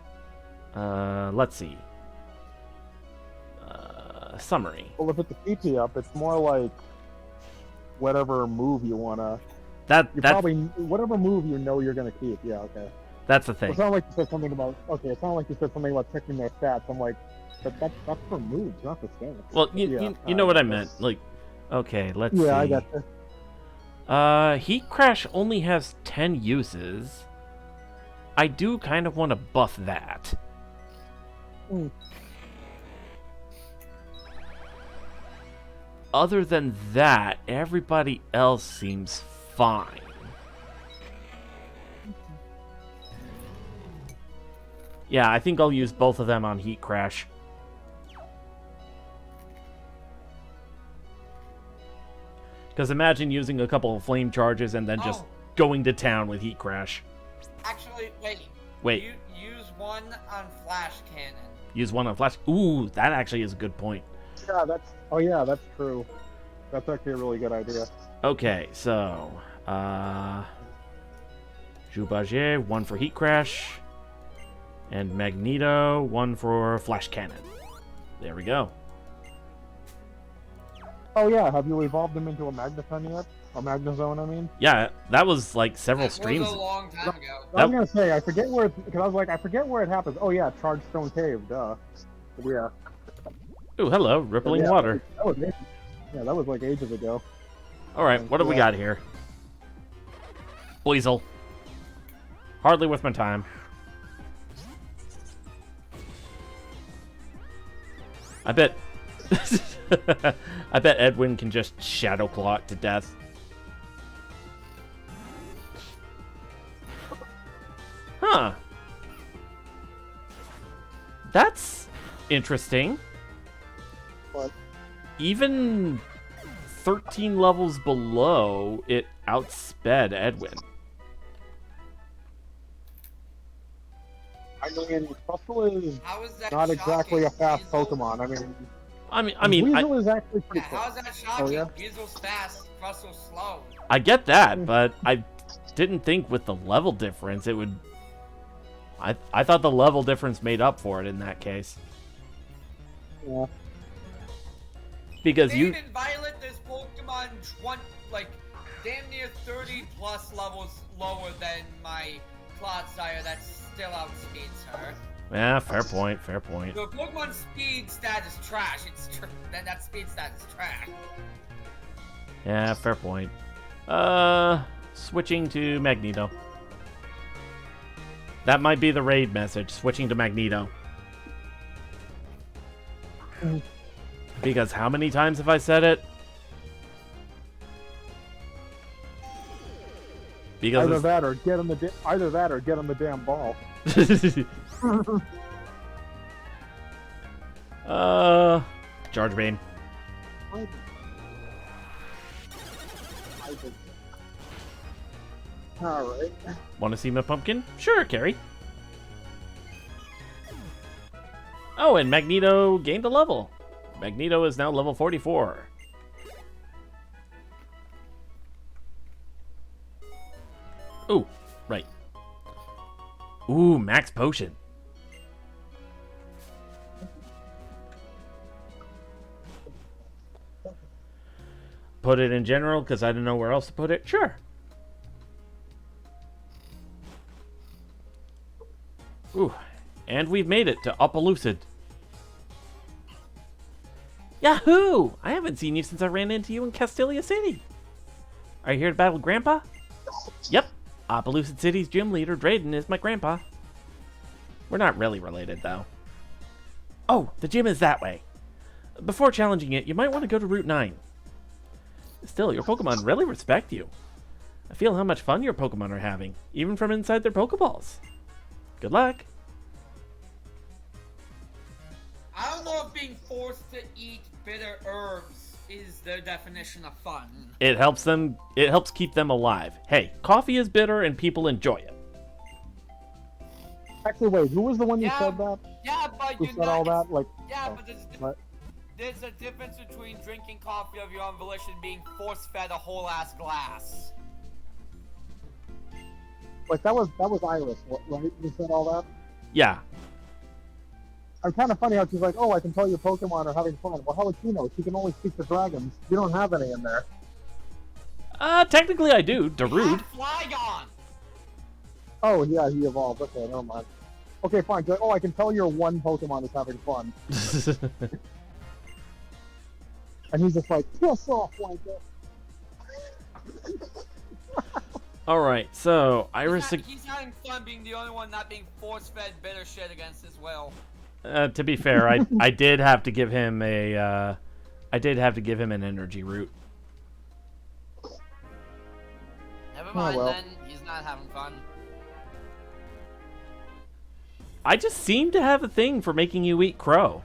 Let's see. Summary. Well, if it's a PP up, it's more like whatever move you wanna. Probably whatever move you're gonna keep. Yeah, okay. That's the thing. It's not like you said something about. Okay, it's not like you said something about checking their stats. I'm like, but that's for moves, not the stats. Well, you know what I meant. Like, okay, let's see. Yeah, I got you. Heat Crash only has 10 uses. I do kind of want to buff that. Mm. Other than that, everybody else seems fine. Yeah, I think I'll use both of them on Heat Crash. Because imagine using a couple of flame charges and then just going to town with Heat Crash. Actually, wait. You use one on Flash Cannon. Use one on Flash. Ooh, that actually is a good point. Yeah, that's true. That's actually a really good idea. Okay, so Jubagier, 1 for Heat Crash, and Magneto, 1 for Flash Cannon. There we go. Oh yeah, have you evolved them into a Magneton yet? A Magnezone, I mean? Yeah, that was like several streams. That was a long time ago. I was gonna say, I forget where it happens. Oh yeah, Charged Stone Cave, duh. Yeah. Ooh, hello, rippling water. That was like ages ago. Alright, what do we got here? Weasel. Hardly worth my time. I bet Edwin can just Shadow Claw it to death. Huh. That's interesting. What? Even 13 levels below, it outsped Edwin. I mean, Fustle is not exactly a fast Pokemon. I mean, Weasel is actually pretty quick. How is that shocking? Weasel's fast, Fussle's slow. I get that, but I didn't think with the level difference it would... I thought the level difference made up for it in that case. Yeah. Because Jade and Violet, this Pokemon damn near 30 plus levels lower than my Clodsire that still outspeeds her. Yeah, fair point, fair point. The Pokemon speed stat is trash. That speed stat is trash. Yeah, fair point. Switching to Magneto. That might be the raid message, switching to Magneto. Because how many times have I said it? Because either that or get on the damn ball. Charge Beam. Alright. Want to see my pumpkin? Sure, Carrie. Oh, and Magneto gained a level. Magneto is now level 44. Ooh, right. Ooh, max potion. Put it in general because I don't know where else to put it. Sure. Ooh, and we've made it to Upper Yahoo! I haven't seen you since I ran into you in Castilia City. Are you here to battle Grandpa? Yep. Opelousas City's gym leader, Drayden, is my grandpa. We're not really related, though. Oh, the gym is that way. Before challenging it, you might want to go to Route 9. Still, your Pokemon really respect you. I feel how much fun your Pokemon are having, even from inside their Pokeballs. Good luck. I don't know if being forced to eat bitter herbs is the definition of fun. It helps keep them alive. Hey, coffee is bitter and people enjoy it. Actually, wait, who was the one who said that? Yeah, but Who you're said not, all that? Like, yeah, oh, but there's a difference between drinking coffee of your own volition and being force-fed a whole ass glass. like that was Iris, right? Who said all that? Yeah. It's kind of funny how she's like, oh, I can tell your Pokemon are having fun. Well, how would she know? She can only speak to dragons. You don't have any in there. Technically I do. Darude. Flygon! Oh, yeah, he evolved. Okay, never mind. Okay, fine. Oh, I can tell your one Pokemon is having fun. And he's just like, piss off like that. Alright, so Iris... He's having fun being the only one not being force-fed bitter shit against his will. to be fair, I did have to give him a... I did have to give him an energy root. Never mind well. then, he's not having fun. I just seem to have a thing for making you eat crow.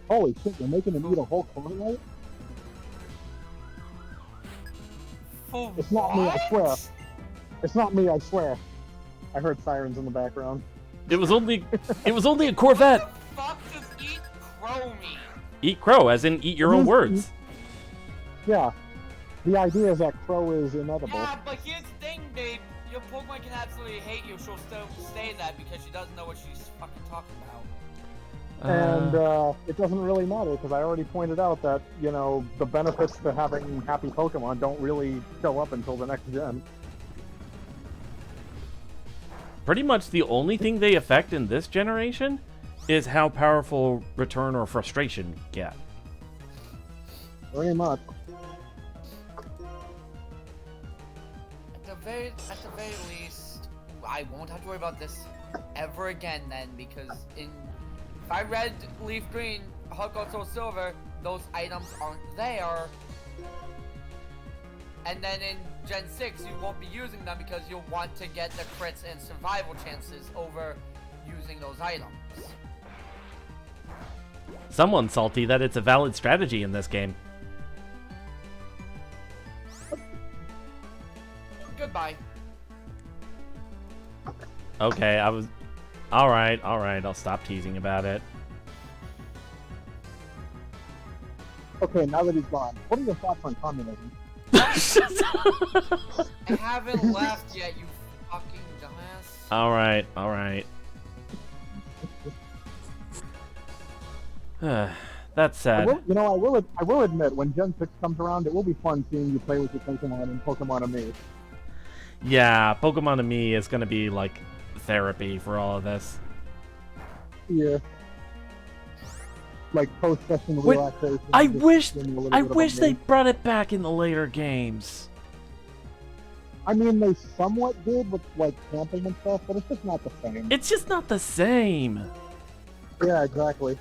Holy shit, you're making him eat a whole corn, right? For It's not me, I swear. It's not me, I swear. I heard sirens in the background. It was only a Corvette. What the fuck does eat crow mean? Eat crow, as in eat your own words. Yeah. The idea is that crow is inedible. Yeah, but here's the thing, babe. Your Pokemon can absolutely hate you. She'll still say that because she doesn't know what she's fucking talking about. And it doesn't really matter because I already pointed out that, you know, the benefits to having happy Pokemon don't really show up until the next gen. Pretty much the only thing they affect in this generation is how powerful return or frustration get. Very much. At the very least, I won't have to worry about this ever again then, because if I read Leaf Green, Heart Gold, Soul Silver, those items aren't there. And then in Gen 6, you won't be using them because you'll want to get the crits and survival chances over using those items. Someone's salty that it's a valid strategy in this game. Goodbye. Okay, I was... Alright, I'll stop teasing about it. Okay, now that he's gone, what are your thoughts on communism? I haven't left yet, you fucking dumbass. Alright. That's sad. I will admit, when Gen 6 comes around, it will be fun seeing you play with your Pokemon and Pokemon Me. Yeah, Pokemon Me is going to be, like, therapy for all of this. Yeah. Like, post-session relaxation. I wish they brought it back in the later games. I mean, they somewhat did with, like, camping and stuff, but it's just not the same. It's just not the same. Yeah, exactly.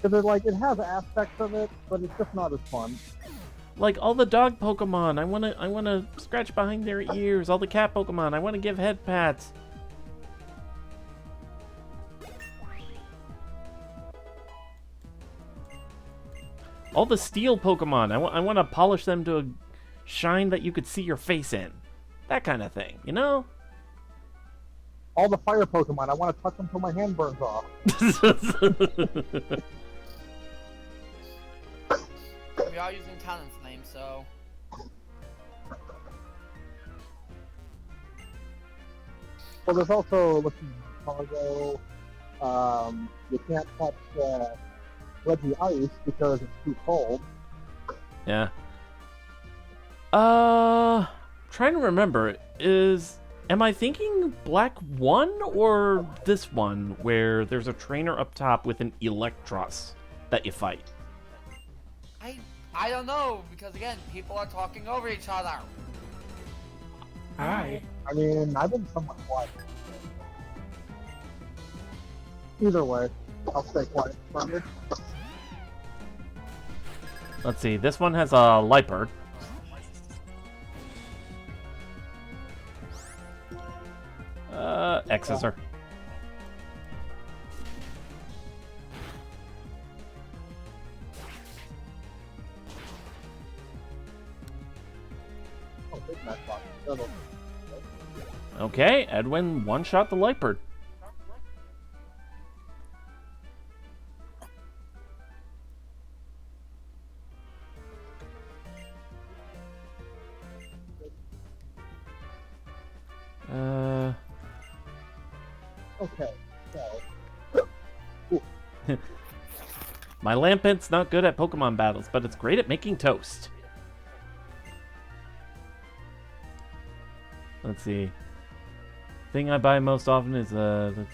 Because it has aspects of it, but it's just not as fun. Like all the dog Pokemon, I wanna scratch behind their ears. All the cat Pokemon, I wanna give head pats. All the steel Pokemon, I wanna polish them to a shine that you could see your face in. That kind of thing, you know? All the fire Pokemon, I want to touch them till my hand burns off. We are using Talon's name, so... Well, there's also, let's see, Cargo, you can't touch Reggie Ice because it's too cold. Yeah. Trying to remember, am I thinking Black 1 or this one where there's a trainer up top with an Electros that you fight? I don't know, because again, people are talking over each other. Hi. I mean, I've been somewhat quiet. Either way, I'll stay quiet for a minute. Let's see, this one has a Liepard. X-Scissor. Okay, Edwin one-shot the Liepard. Okay, so... My Lampent's not good at Pokemon battles, but it's great at making toast. Let's see. Thing I buy most often is the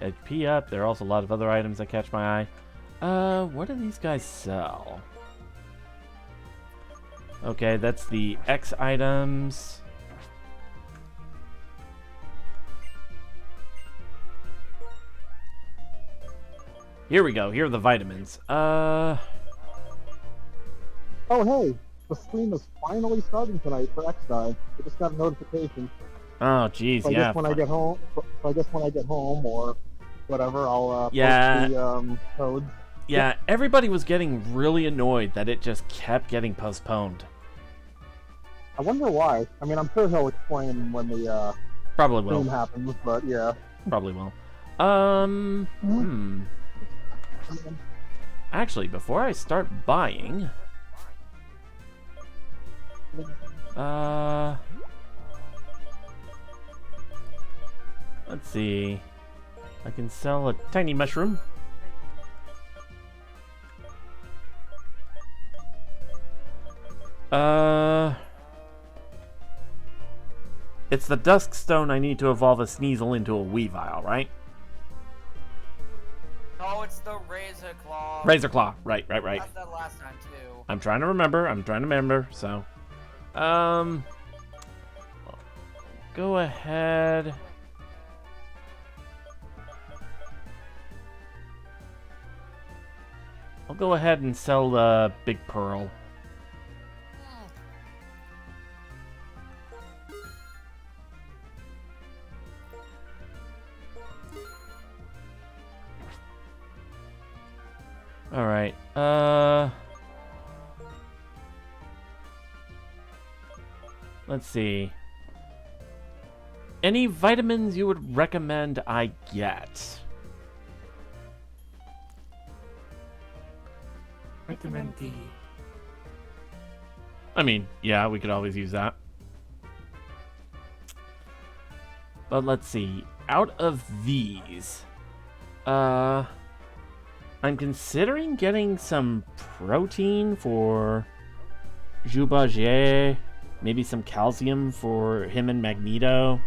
HP up. There are also a lot of other items that catch my eye. What do these guys sell? Okay, that's the X items. Here we go. Here are the vitamins. Oh, hey! The stream is finally starting tonight for X-Dye. I just got a notification. Oh, jeez, so I yeah. guess when I get home, or whatever, I'll post yeah. the codes. Yeah, everybody was getting really annoyed that it just kept getting postponed. I wonder why. I mean, I'm sure he'll explain when the probably will stream happens, but yeah. Probably will. Actually, before I start buying, let's see. I can sell a tiny mushroom. It's the Dusk Stone I need to evolve a Sneasel into a Weavile, right? No, it's the Razor Claw. Razor Claw, right. That's that last time too. I'm trying to remember, so... Go ahead... I'll go ahead and sell the Big Pearl. Alright, let's see. Any vitamins you would recommend I get? Vitamin D. I mean, yeah, we could always use that. But let's see. Out of these, I'm considering getting some protein for Jubagier, maybe some calcium for him and Magneto.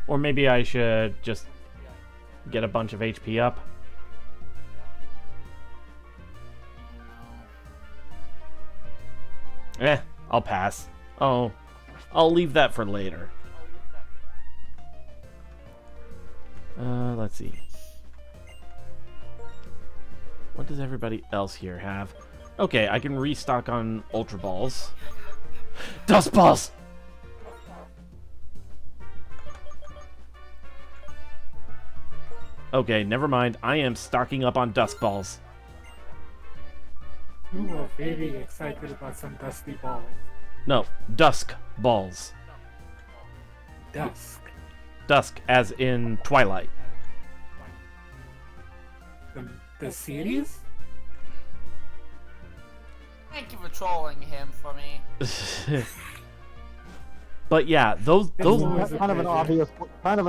Or maybe I should just get a bunch of HP up. I'll pass. Oh, I'll leave that for later. Let's see. What does everybody else here have? Okay, I can restock on Ultra Balls. Dust Balls! Okay, never mind. I am stocking up on Dust Balls. You are very excited about some dusty balls. No, Dusk Balls. Dusk. Dusk, as in Twilight. The series? Thank you for trolling him for me. But yeah, those That's kind of an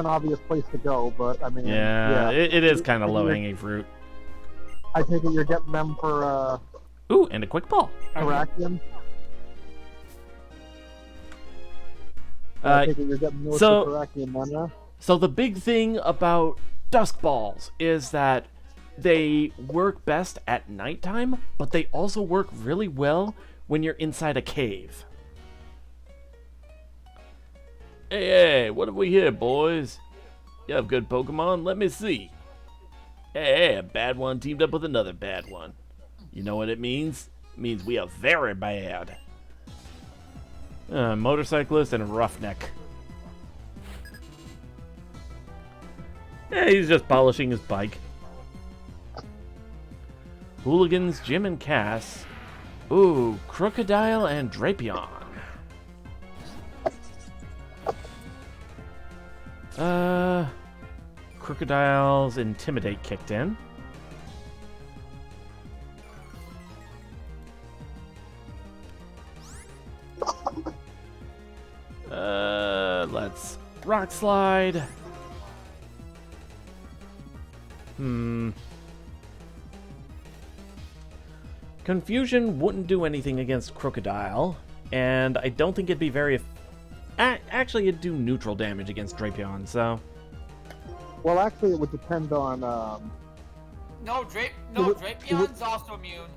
obvious place to go, but I mean, yeah, it is kind of low-hanging fruit. I take it you're getting them for Ooh, and a quick ball. Terrakion. I take it you're getting those for Terrakion, then, yeah? So the big thing about Dusk Balls is that they work best at nighttime, but they also work really well when you're inside a cave. Hey, what have we here, boys? You have good Pokemon? Let me see. Hey, a bad one teamed up with another bad one. You know what it means? It means we are very bad. A motorcyclist and a roughneck. Yeah, he's just polishing his bike. Hooligans, Jim and Cass. Ooh, Crocodile and Drapion. Crocodile's Intimidate kicked in. Let's Rock Slide. Confusion wouldn't do anything against Crocodile, and I don't think it'd be very... Actually, it'd do neutral damage against Drapion, so... Well, actually, it would depend on... Drapion's also immune.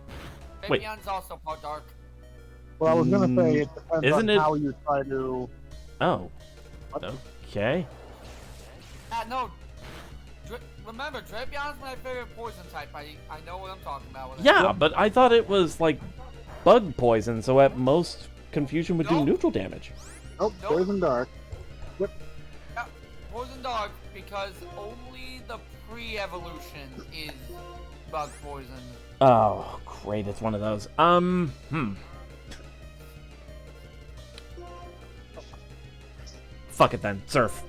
Wait. Drapion's also part dark. Well, I was going to say, it depends Isn't on it- how you try to... Oh. What? Okay. No. Remember, Drapion's my favorite poison type. I know what I'm talking about with it. Yeah, but I thought it was, like, bug poison, so at most, Confusion would do Nope. neutral damage. Nope, Nope. Poison Dark. Yeah, poison dark because only the pre-evolution is bug poison. Oh, great, it's one of those. Fuck it then, Surf.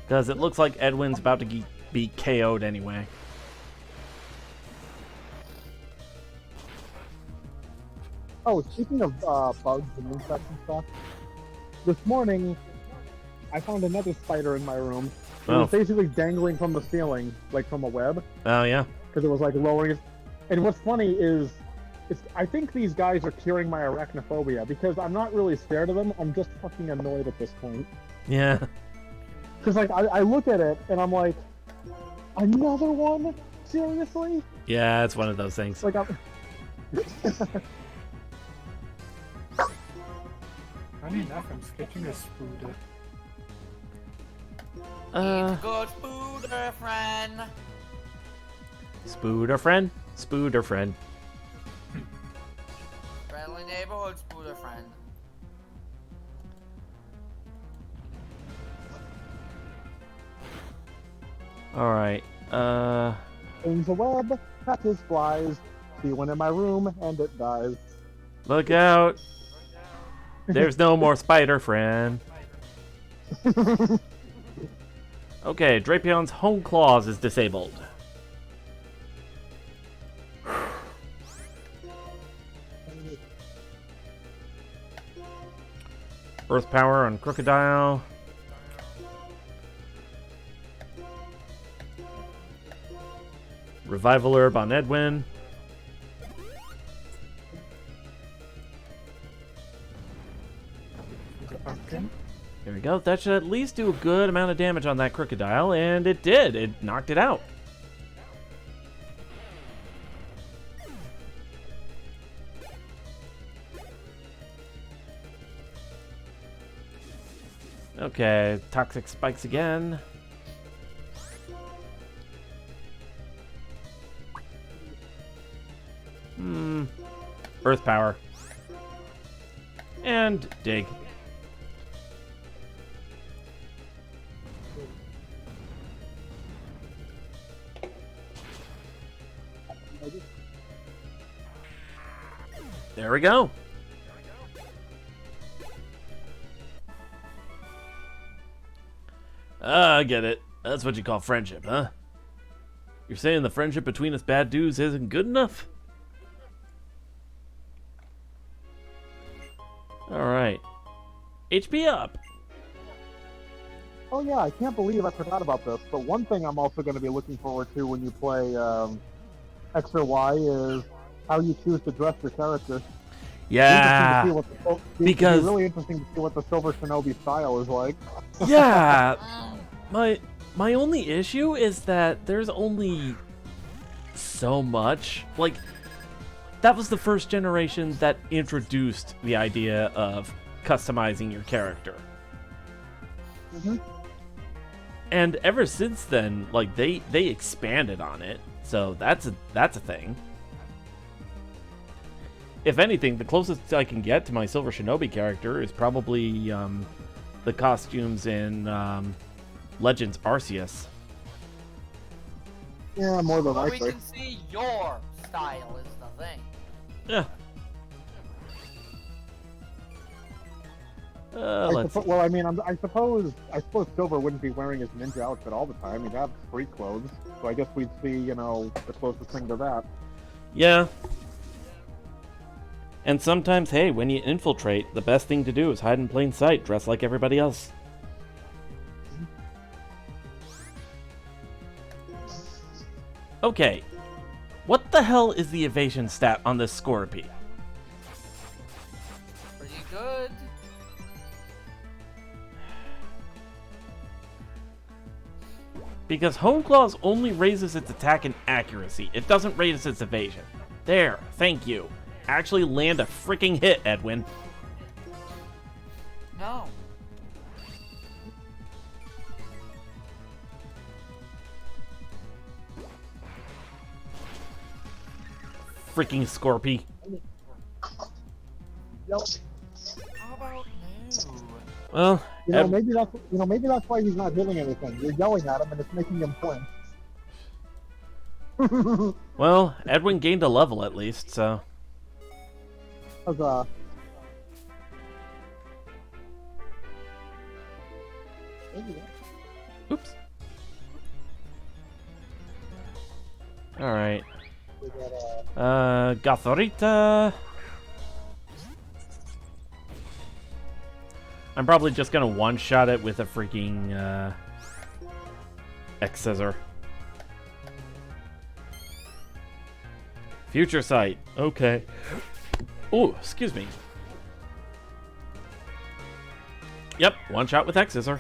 Because it looks like Edwin's about to be KO'd anyway. Oh, speaking of bugs and insects and stuff, this morning I found another spider in my room. It Oh. was basically dangling from the ceiling, like from a web, Oh, yeah. because it was like lowering it. And what's funny is, I think these guys are curing my arachnophobia, because I'm not really scared of them, I'm just fucking annoyed at this point. Yeah. Because like, I look at it and I'm like, another one? Seriously? Yeah, it's one of those things. Like, I'm... Funny enough, I'm sketching a Spooder. Good Spooder friend. Spooder friend? Spooder friend. Friendly neighborhood Spooder friend. Alright, Aims a web, catches flies, see one in my room, and it dies. look out! There's no more spider friend. Okay, Drapion's Home Claws is disabled. Earth Power on Crocodile. Revival Herb on Edwin. The pumpkin. There we go. That should at least do a good amount of damage on that Crocodile, and it did. It knocked it out. Okay, Toxic Spikes again. Earth Power. And Dig. There we go. I get it. That's what you call friendship, huh? You're saying the friendship between us bad dudes isn't good enough? Alright. HP up. Oh yeah, I can't believe I forgot about this. But one thing I'm also going to be looking forward to when you play X or Y is how you choose to dress your character. Yeah. Because it's really interesting to see what the Silver Shinobi style is like. Yeah. My only issue is that there's only so much. Like, that was the first generation that introduced the idea of customizing your character. Mm-hmm. And ever since then, like, they expanded on it. So that's a thing. If anything, the closest I can get to my Silver Shinobi character is probably the costumes in Legends Arceus. Yeah, more than But we likely. can see your style is the thing. Yeah. Let's see. Well, I mean, I suppose Silver wouldn't be wearing his ninja outfit all the time. He'd have street clothes, so I guess we'd see, the closest thing to that. Yeah. And sometimes, hey, when you infiltrate, the best thing to do is hide in plain sight, dress like everybody else. Okay. What the hell is the evasion stat on this Scorpy? Pretty good. Because Hone Claws only raises its attack and accuracy. It doesn't raise its evasion. There, thank you. Actually land a freaking hit, Edwin. No. Freaking Scorpy. Yep. How about no? Well, Maybe that's why he's not doing anything. You're yelling at him, and it's making him flinch. well, Edwin gained a level at least, so. Huzzah. Oops. Alright. Gothorita. I'm probably just gonna one-shot it with a freaking, X-Scissor. Future Sight. Okay. Ooh, excuse me. Yep, one shot with X-Scissor.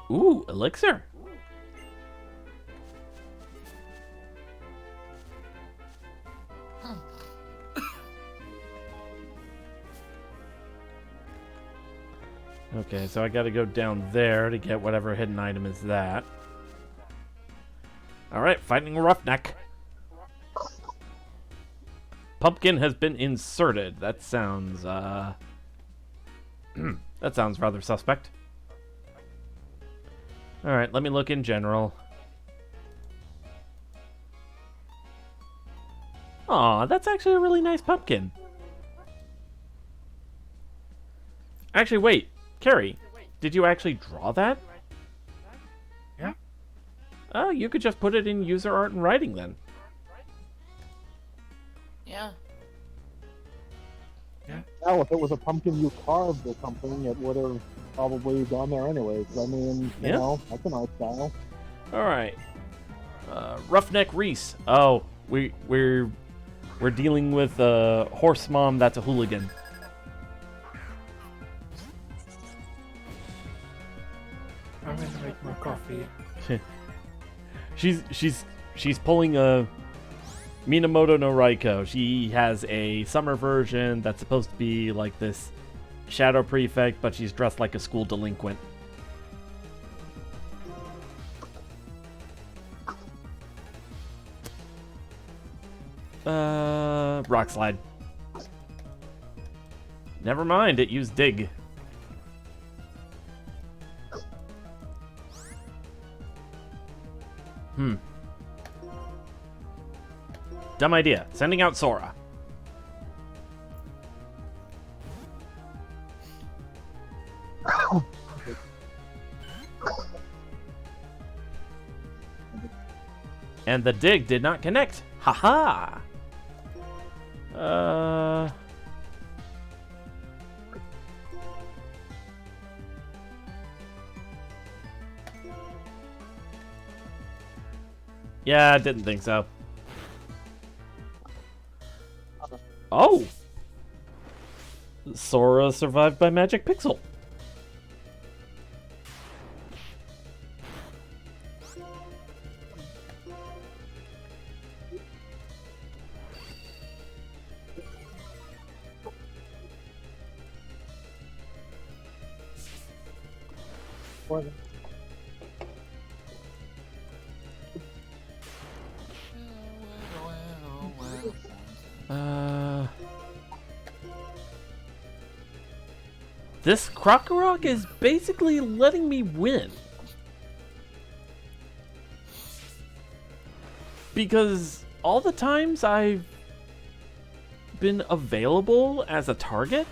Ooh, Elixir. Okay, so I gotta go down there to get whatever hidden item is that. Alright, fighting Roughneck. Pumpkin has been inserted. That sounds, that sounds rather suspect. Alright, let me look in general. Aw, that's actually a really nice pumpkin. Actually, wait. Carrie, did you actually draw that? Yeah. Oh, you could just put it in user art and writing then. Yeah. Now, if it was a pumpkin you carved or something, it would have probably gone there anyways. I mean, you know, that's an art style. All right. Roughneck Reese. Oh, we're dealing with a horse mom that's a hooligan. I'm gonna make my coffee. She's pulling a Minamoto no Raiko. She has a summer version that's supposed to be like this shadow prefect, but she's dressed like a school delinquent. Rock slide. Never mind, it used dig. Dumb idea. Sending out Sora. And the dig did not connect. Haha. Yeah, I didn't think so. Oh! Sora survived by Magic Pixel. This Krokorok is basically letting me win. Because all the times I've been available as a target,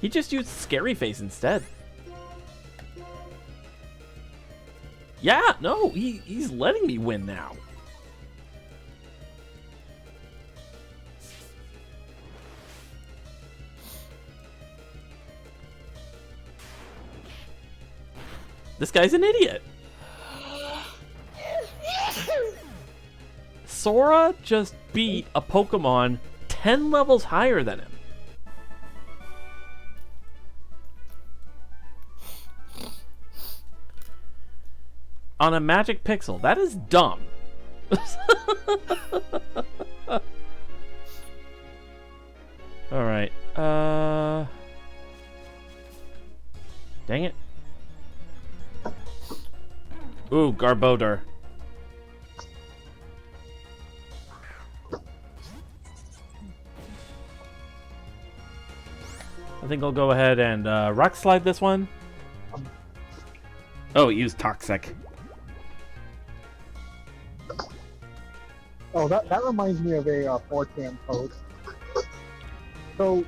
he just used Scary Face instead. Yeah, no, he's letting me win now. This guy's an idiot. Sora just beat a Pokemon 10 levels higher than him. On a Magic Pixel. That is dumb. Alright. Dang it. Ooh, Garbodor. I think I'll go ahead and Rock Slide this one. Oh, it used Toxic. Oh, that reminds me of a 4chan post. So,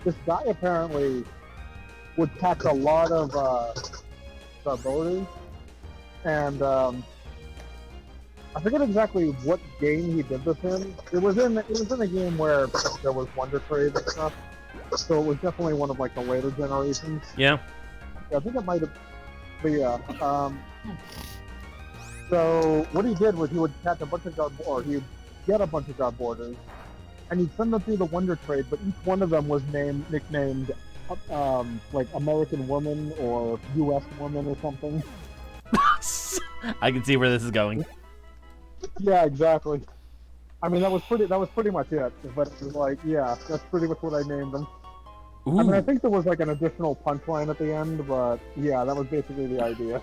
this guy apparently would catch a lot of Garbodors, and I forget exactly what game he did this in. It was in a game where there was Wonder Trade and stuff, so it was definitely one of like the later generations. Yeah. I think it might have. But yeah. So what he did was he would catch a bunch of or he'd get a bunch of Garbodors, and he'd send them through the Wonder Trade, but each one of them was nicknamed like American Woman or U.S. Woman or something. I can see where this is going. Yeah, exactly. I mean, that was pretty much it. But it was like, yeah, that's pretty much what I named them. Ooh. I mean, I think there was like an additional punchline at the end, but yeah, that was basically the idea.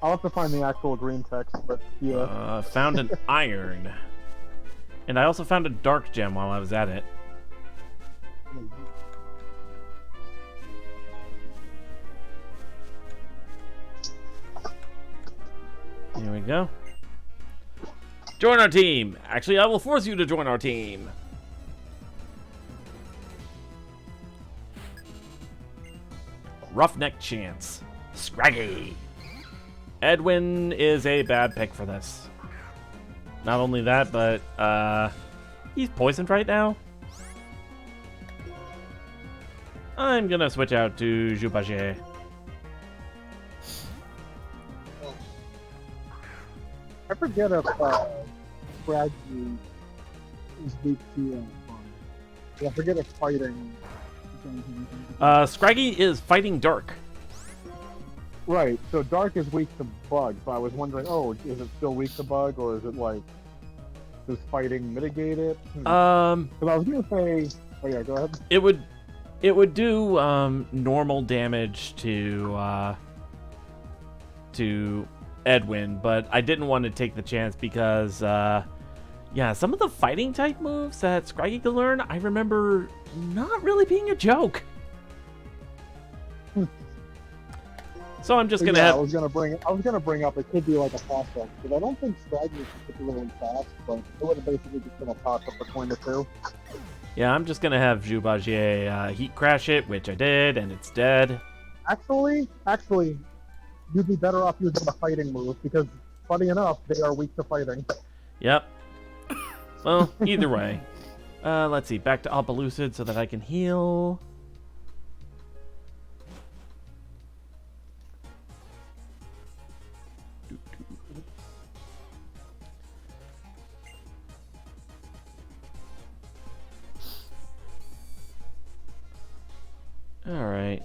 I'll have to find the actual green text, but yeah. Found an iron. And I also found a dark gem while I was at it. Here we go. Join our team! Actually, I will force you to join our team. Roughneck Chance. Scraggy. Edwin is a bad pick for this. Not only that, but He's poisoned right now. I'm gonna switch out to Jubaje. I forget if Scraggy is weak to I forget if fighting. Scraggy is fighting Dark. Right, so Dark is weak to Bug, so I was wondering, is it still weak to Bug, or is it like, does fighting mitigate it? Because I was gonna say, oh yeah, go ahead. It would do normal damage to Edwin, but I didn't want to take the chance because yeah, some of the fighting type moves that Scraggy could learn, I remember not really being a joke. So I'm just gonna have. I was gonna bring up it could be like a toss up, because I don't think Scraggy is particularly fast, but it would have basically just been a toss up between the two. Yeah, I'm just gonna have Jubagier heat crash it, which I did, and it's dead. Actually, you'd be better off using the fighting move, because funny enough, they are weak to fighting. Yep. Well, either way. Let's see, back to Alpalucid so that I can heal. Alright.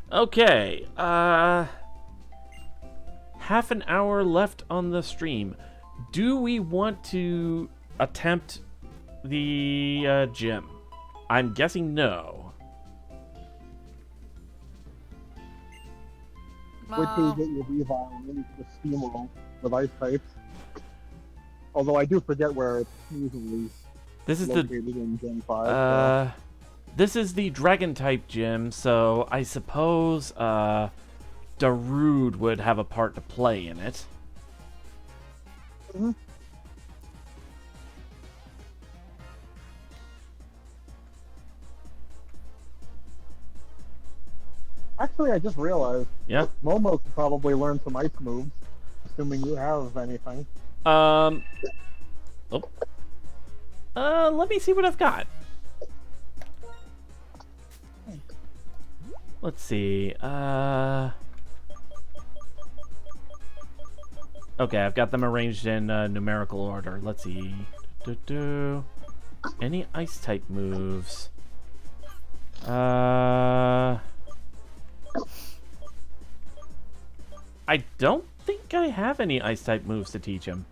Okay, half an hour left on the stream. Do we want to attempt the gym? I'm guessing no. Wait till you get your revive and then you can just steamroll with ice types. Although I do forget where it's usually This is located in Gen 5. So. This is the dragon type gym, so I suppose Darude would have a part to play in it. Mm-hmm. Actually, I just realized. Yeah. Momo could probably learn some ice moves, assuming you have anything. Oh. Let me see what I've got. Let's see. Okay, I've got them arranged in numerical order. Let's see. Any ice type moves? I don't think I have any ice type moves to teach him.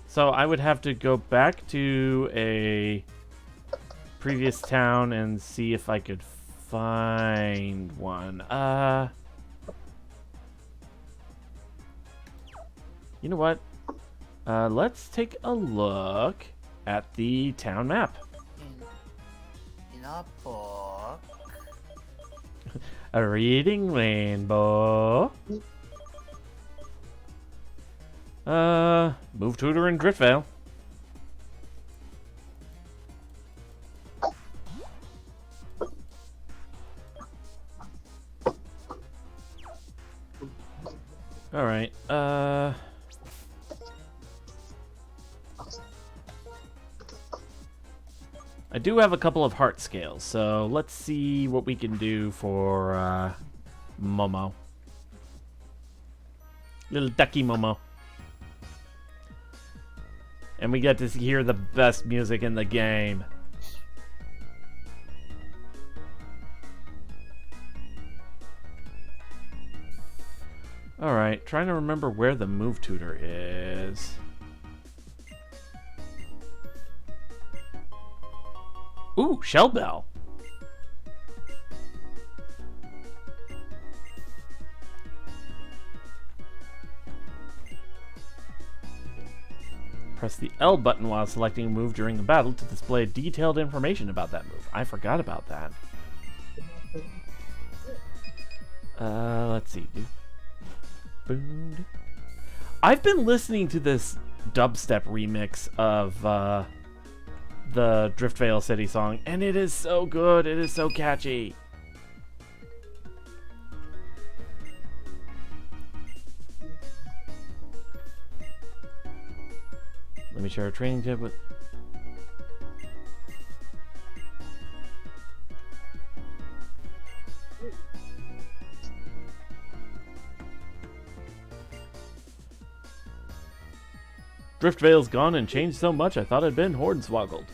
So I would have to go back to a previous town and see if I could find one. You know what? Let's take a look at the town map. In a book. A reading rainbow. Move Tutor in Driftvale. Alright, I do have a couple of heart scales, so let's see what we can do for, Momo. Little ducky Momo. And we get to hear the best music in the game. Alright, trying to remember where the move tutor is. Ooh, Shell Bell. Press the L button while selecting a move during the battle to display detailed information about that move. I forgot about that. Let's see. Boom. I've been listening to this dubstep remix of the Driftvale City song, and it is so good. It is so catchy. Let me share a training tip with... Driftveil's gone and changed so much I thought I'd been hornswoggled.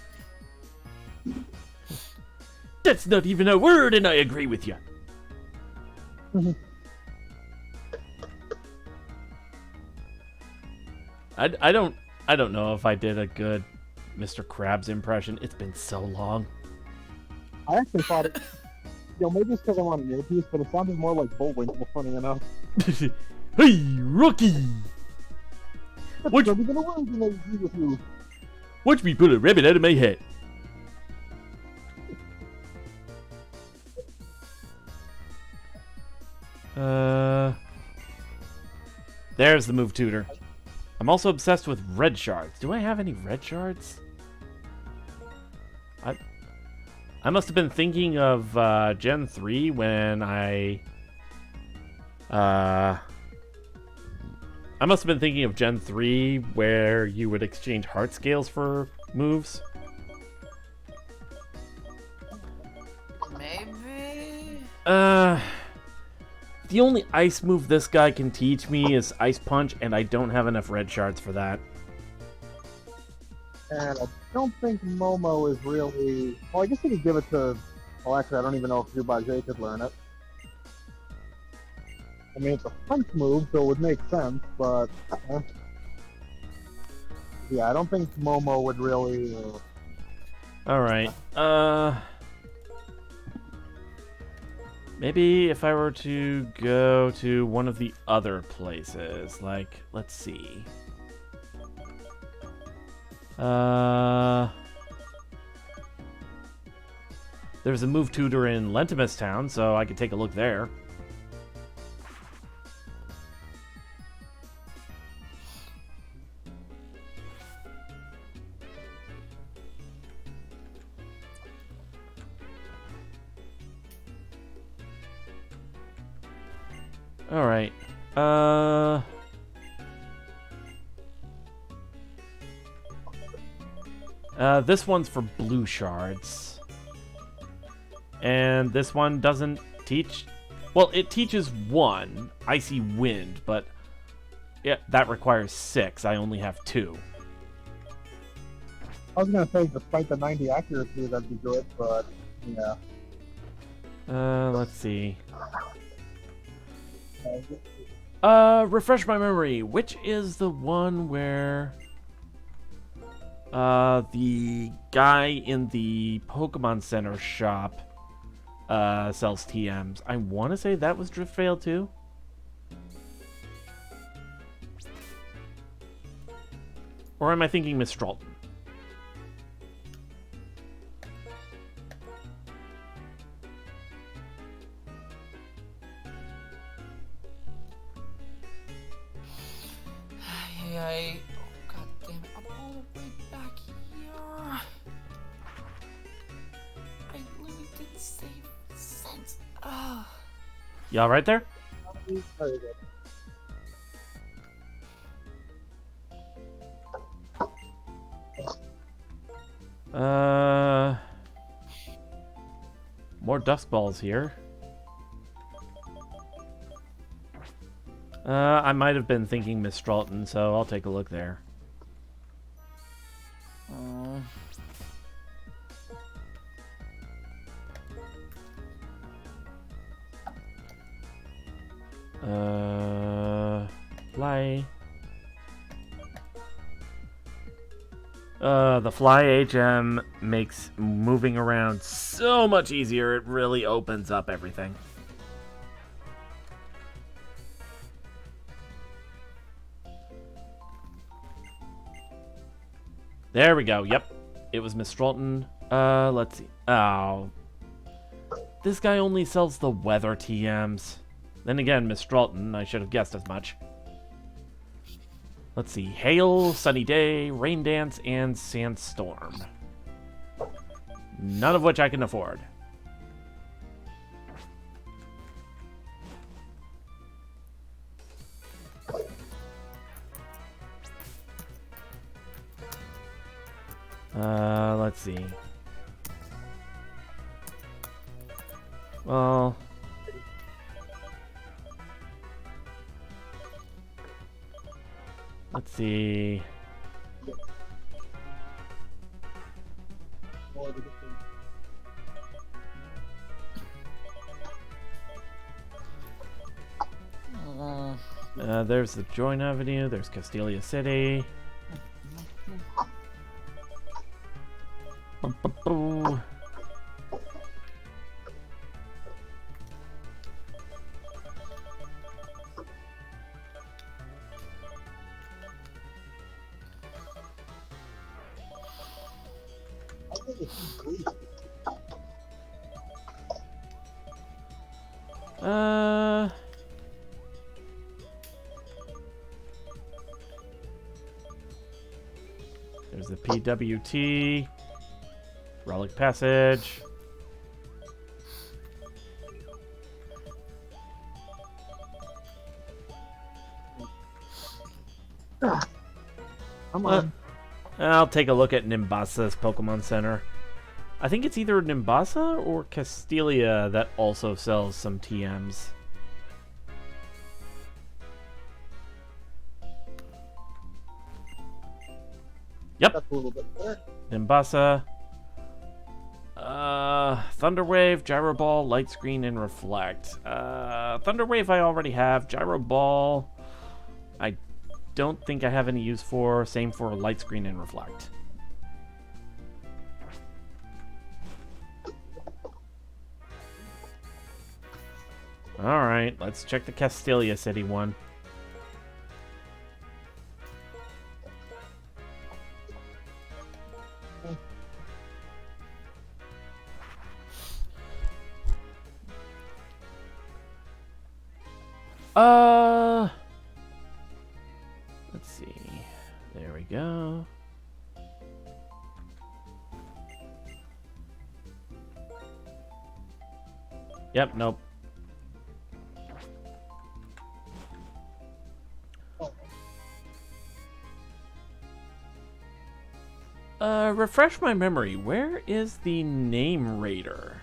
That's not even a word, and I agree with you. I don't know if I did a good Mr. Krabs impression. It's been so long. I actually thought it. Maybe it's because I'm on an earpiece, but it sounded more like Bullwinkle, funny enough. Hey, rookie! What's not even a word, and I agree with you. Watch me pull a rabbit out of my hat. There's the move tutor. I'm also obsessed with red shards. Do I have any red shards? I must have been thinking of Gen 3 when I must have been thinking of Gen 3 where you would exchange heart scales for moves. Maybe? The only ice move this guy can teach me is Ice Punch, and I don't have enough red shards for that. And I don't think Momo is really... Well, I guess we could give it to... Well, actually, I don't even know if Jubage could learn it. I mean, it's a punch move, so it would make sense, but... yeah, I don't think Momo would really... Alright, maybe if I were to go to one of the other places, like, let's see. There's a move tutor in Lentimus Town, so I could take a look there. Alright. This one's for blue shards. And this one doesn't teach... Well, it teaches one, Icy Wind, but yeah, that requires 6. I only have 2. I was gonna say, despite the 90 accuracy, that'd be good, but, yeah. Let's see. Refresh my memory. Which is the one where the guy in the Pokemon Center shop sells TMs? I want to say that was Driftveil too. Or am I thinking Miss Stralton? Oh, god damn it, I'm all the way back here. I literally didn't save sense. Y'all right there? More dust balls here. I might have been thinking Miss Stralton, so I'll take a look there. Fly. The Fly HM makes moving around so much easier. It really opens up everything. There we go. Yep. It was Miss Stralton. Let's see. Oh. This guy only sells the weather TMs. Then again, Miss Stralton, I should have guessed as much. Let's see. Hail, Sunny Day, Rain Dance, and Sandstorm. None of which I can afford. Let's see. Well, let's see. There's the Joint Avenue. There's Castelia City. Boo. There's the PWT, Relic Passage. Come on. I'll take a look at Nimbasa's Pokemon Center. I think it's either Nimbasa or Castelia that also sells some TMs. Yep. That's a little bit better. Nimbasa. Thunderwave, Gyro Ball, Light Screen, and Reflect. Thunderwave I already have. Gyro Ball I don't think I have any use for. Same for Light Screen and Reflect. Alright, let's check the Castelia City one. Let's see. There we go. Yep, nope. Refresh my memory. Where is the Name Raider?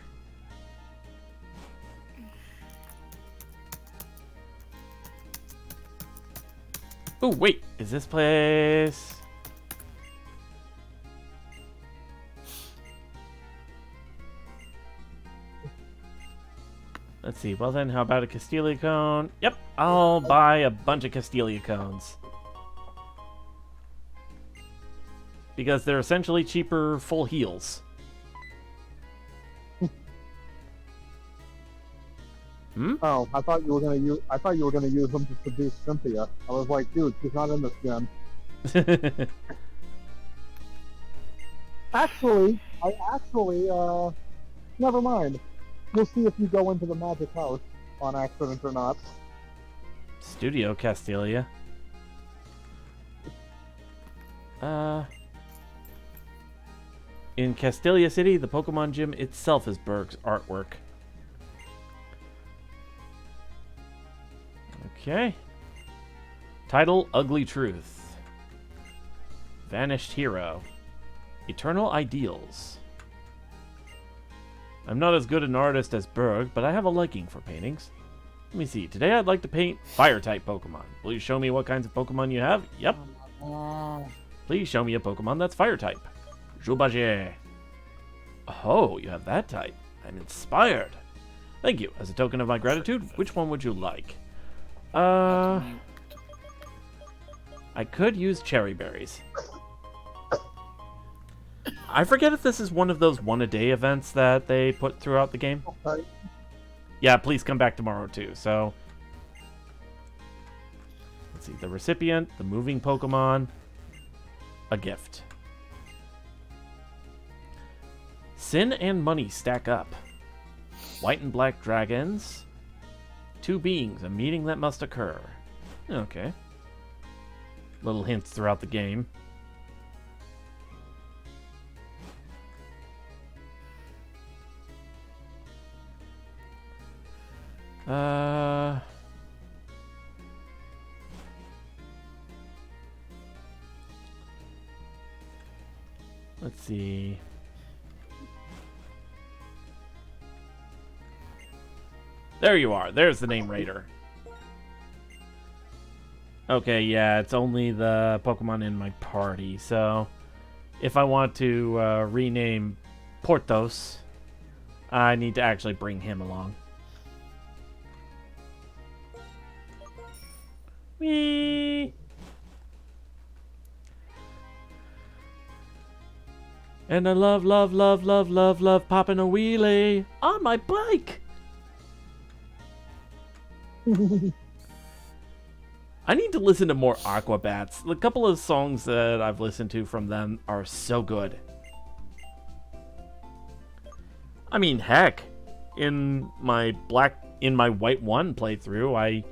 Oh, wait. Is this place... Let's see. Well then, how about a Castelia Cone? Yep, I'll buy a bunch of Castelia Cones. Because they're essentially cheaper full heals. Hmm? Oh, I thought you were gonna use. I thought you were gonna use them to seduce Cynthia. I was like, dude, she's not in this gen. Actually, never mind. We'll see if you go into the magic house on accident or not. Studio Castelia. In Castelia City, the Pokemon Gym itself is Berg's artwork. Okay. Title, Ugly Truth. Vanished Hero. Eternal Ideals. I'm not as good an artist as Berg, but I have a liking for paintings. Let me see. Today I'd like to paint Fire-type Pokemon. Will you show me what kinds of Pokemon you have? Yep. Please show me a Pokemon that's Fire-type. Jubaje. Oh, you have that type. I'm inspired. Thank you. As a token of my gratitude, which one would you like? I could use cherry berries. I forget if this is one of those one-a-day events that they put throughout the game. Okay. Yeah, please come back tomorrow too. So, let's see. The recipient, the moving Pokemon, a gift. Sin and money stack up. White and black dragons. Two beings, a meeting that must occur. Okay. Little hints throughout the game. Let's see. There you are. There's the name Raider. Okay, yeah, it's only the Pokemon in my party. So, if I want to rename Porthos, I need to actually bring him along. Whee! And I love popping a wheelie on my bike. I need to listen to more Aquabats. The couple of songs that I've listened to from them are so good. I mean, heck, in my White 1 playthrough, I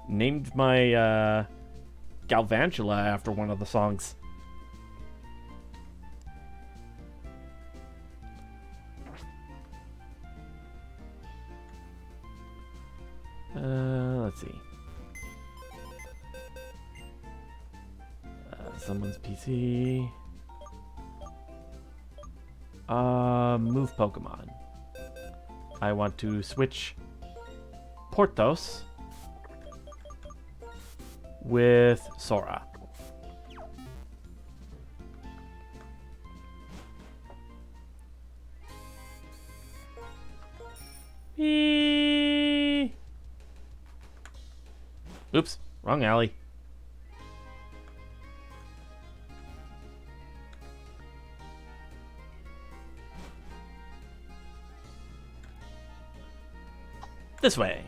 named my Galvantula after one of the songs. Let's see. Someone's PC. Move Pokemon. I want to switch Porthos with Sora. Eee. Oops, wrong alley. This way.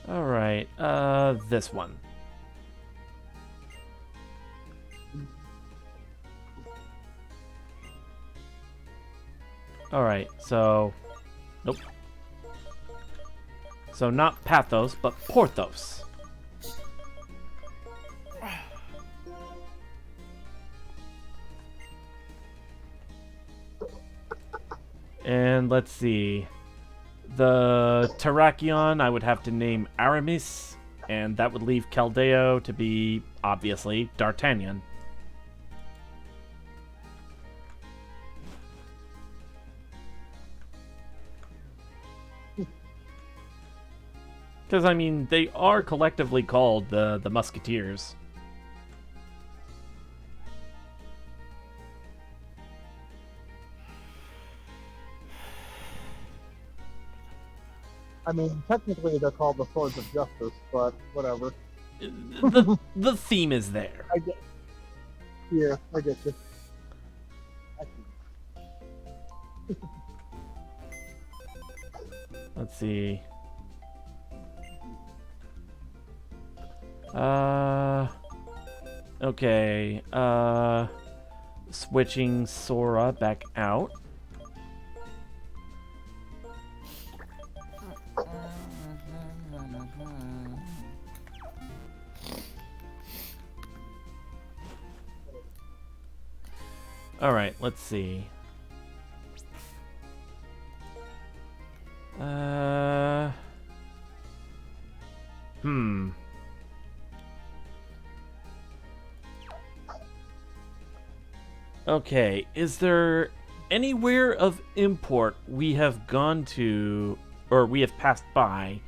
All right, this one. All right, so nope. So not Pathos, but Porthos. And let's see. The Terrakion I would have to name Aramis, and that would leave Keldeo to be, obviously, D'Artagnan. Because, I mean, they are collectively called the Musketeers. I mean, technically they're called the Swords of Justice, but whatever. The theme is there. I get you. Let's see. Okay. Switching Sora back out. All right, let's see. Okay, is there anywhere of import we have gone to, or we have passed by,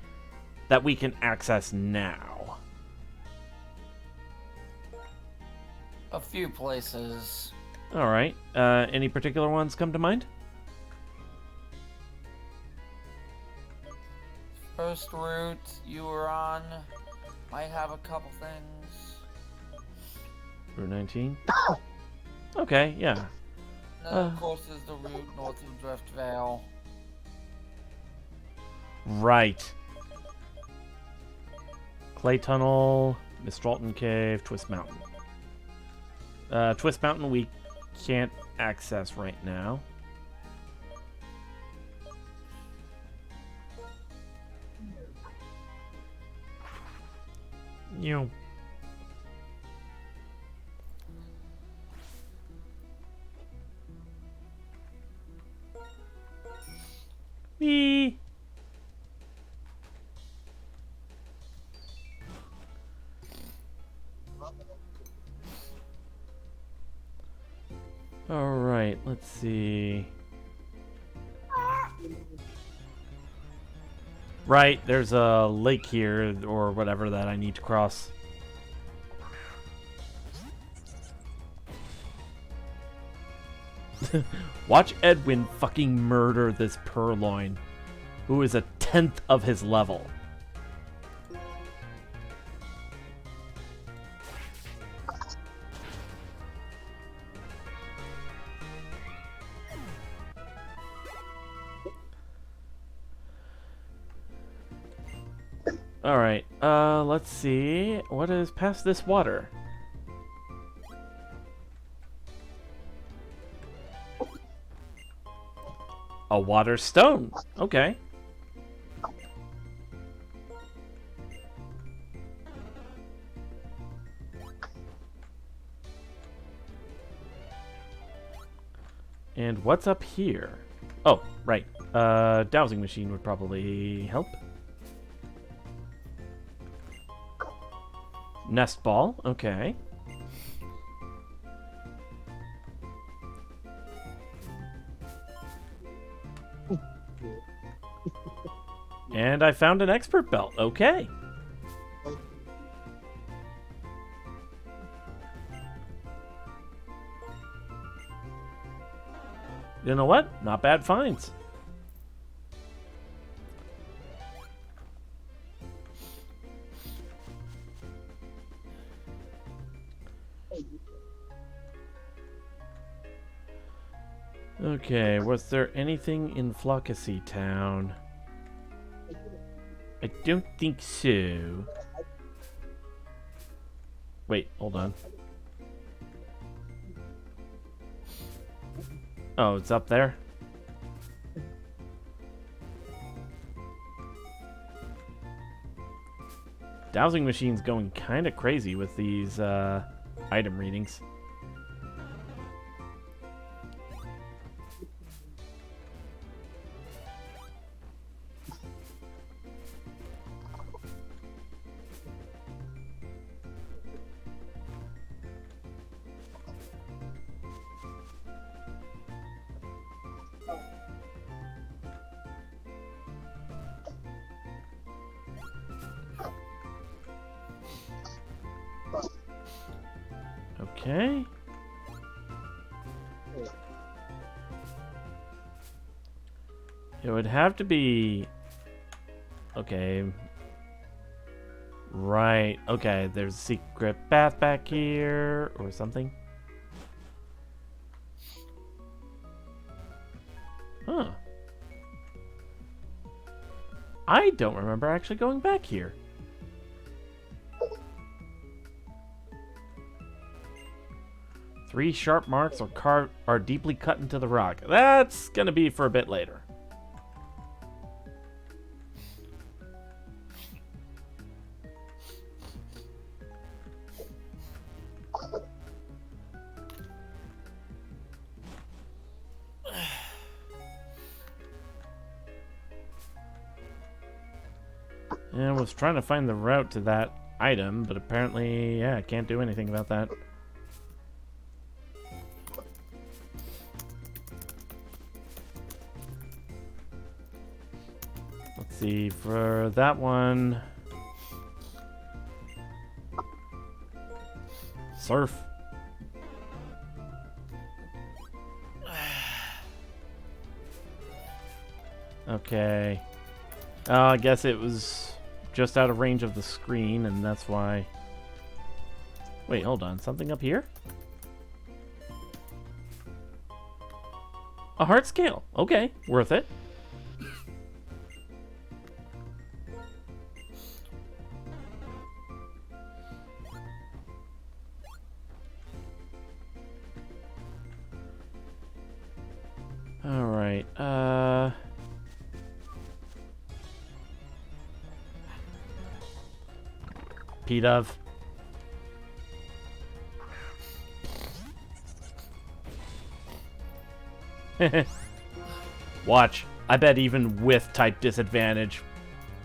that we can access now? A few places. All right. Any particular ones come to mind? First route you were on might have a couple things. Route 19? Okay, yeah. And then, of course, is the route north of Drift Vale. Right. Clay Tunnel, Mistralton Cave, Twist Mountain. Twist Mountain we can't access right now. You. Me. All right, let's see. Right, there's a lake here or whatever that I need to cross. Watch Edwin fucking murder this Purloin, who is a 10th of his level. Alright, let's see. What is past this water? A water stone. Okay. And what's up here? Oh, right. Dowsing machine would probably help. Nest ball. Okay. And I found an expert belt. Okay. You know what? Not bad finds. Okay, was there anything in Flockacy Town? I don't think so. Wait, hold on. Oh, it's up there? Dowsing machine's going kind of crazy with these item readings. Okay. It would have to be... Okay. Right. Okay, there's a secret bath back here or something. Huh. I don't remember actually going back here. Three sharp marks are deeply cut into the rock. That's gonna be for a bit later. And I was trying to find the route to that item, but apparently, yeah, I can't do anything about that. Let's see, for that one... Surf. Okay. I guess it was just out of range of the screen, and that's why... Wait, hold on. Something up here? A heart scale. Okay, worth it. Alright, P-Dove. Watch. I bet even with type disadvantage,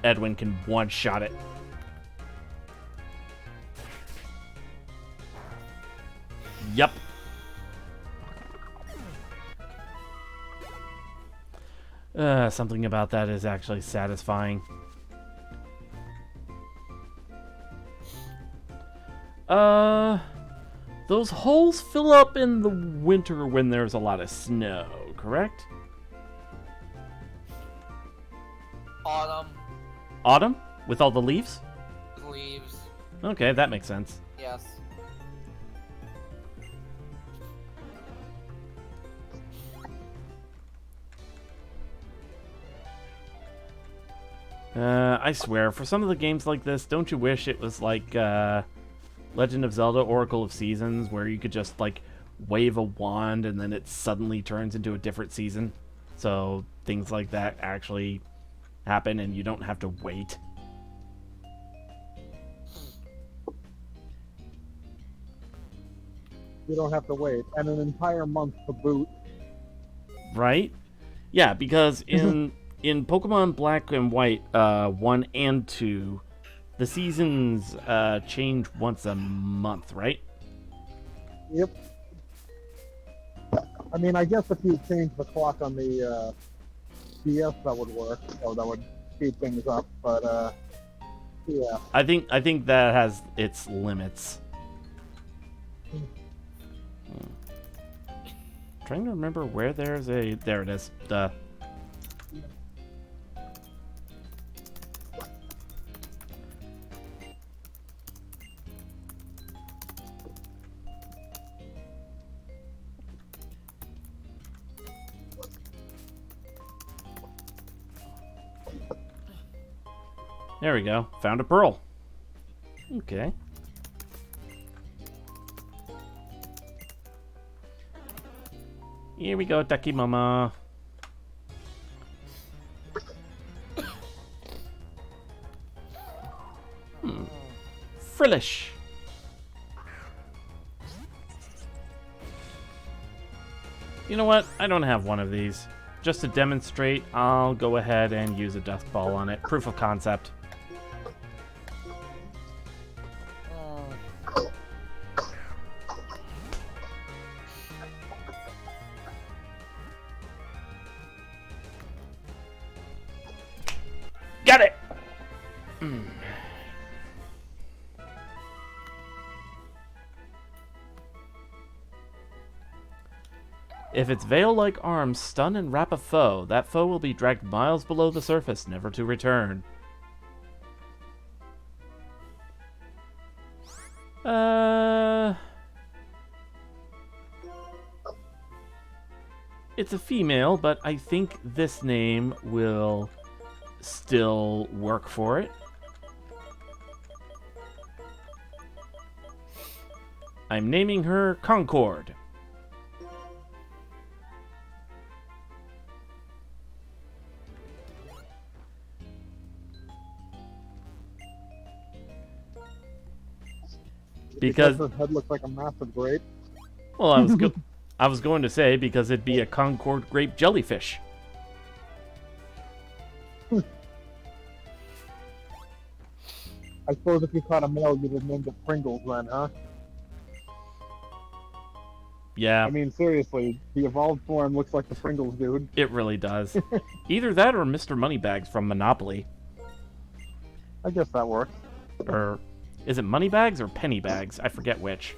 Edwin can one-shot it. Yep. Something about that is actually satisfying. Those holes fill up in the winter when there's a lot of snow, correct? Autumn. Autumn? With all the leaves? Leaves. Okay, that makes sense. Yes. I swear, for some of the games like this, don't you wish it was like, Legend of Zelda Oracle of Seasons, where you could just, like, wave a wand and then it suddenly turns into a different season? So things like that actually happen and you don't have to wait. You don't have to wait. And an entire month to boot. Right? Yeah, because in Pokemon Black and White 1 and 2, the seasons change once a month, right? Yep. I mean, I guess if you change the clock on the DS, that would work. So that would speed things up. But yeah. I think that has its limits. Trying to remember where there's a... There it is. Duh. There we go. Found a pearl. Okay. Here we go, Ducky Mama. Frillish. You know what? I don't have one of these. Just to demonstrate, I'll go ahead and use a dust ball on it. Proof of concept. Got it! If its veil-like arms stun and wrap a foe, that foe will be dragged miles below the surface, never to return. It's a female, but I think this name will still work for it. I'm naming her Concord. Because her head looks like a massive grape. Well, I was going to say because it'd be a Concord grape jellyfish. I suppose if you caught a male, you'd have named it Pringles then, huh? Yeah. I mean, seriously, the evolved form looks like the Pringles dude. It really does. Either that or Mr. Moneybags from Monopoly. I guess that works. Or is it Moneybags or Pennybags? I forget which.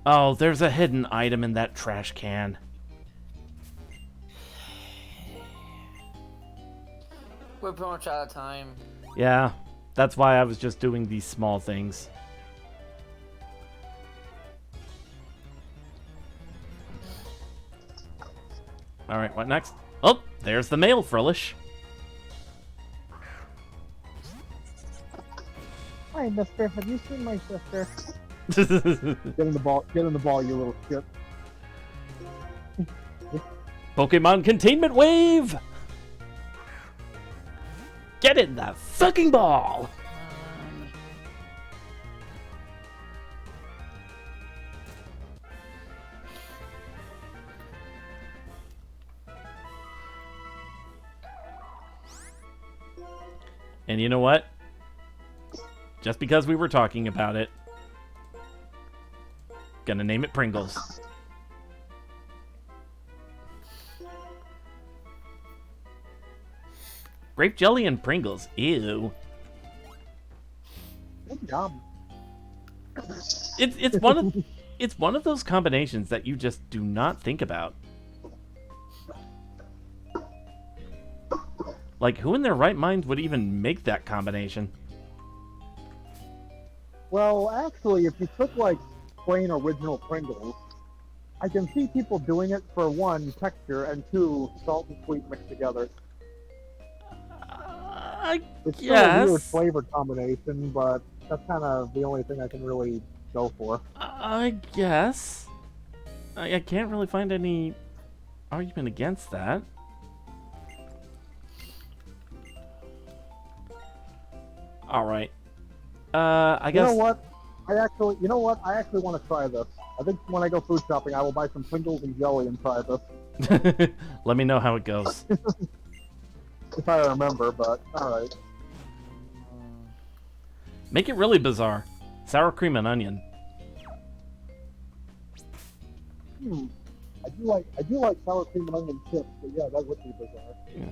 Oh, there's a hidden item in that trash can. We're pretty much out of time. Yeah, that's why I was just doing these small things. Alright, what next? Oh, there's the male Frillish. Hi, mister. Have you seen my sister? Get in the ball, you little shit. Pokemon Containment Wave! Get in the fucking ball! And you know what? Just because we were talking about it, gonna name it Pringles. Grape jelly and Pringles. Ew. Yum. It's one of those combinations that you just do not think about. Like, who in their right mind would even make that combination? Well, actually, if you took like plain original Pringles, I can see people doing it for one, texture, and two, salt and sweet mixed together. I It's still a weird guess. flavor combination, but that's kind of the only thing I can really go for. I guess. I can't really find any argument against that. All right. I guess. You know what? I actually want to try this. I think when I go food shopping, I will buy some Pringles and jelly and try this. Let me know how it goes. If I remember, but alright. Make it really bizarre. Sour cream and onion. I do like sour cream and onion chips, but yeah, that would be bizarre. Yeah.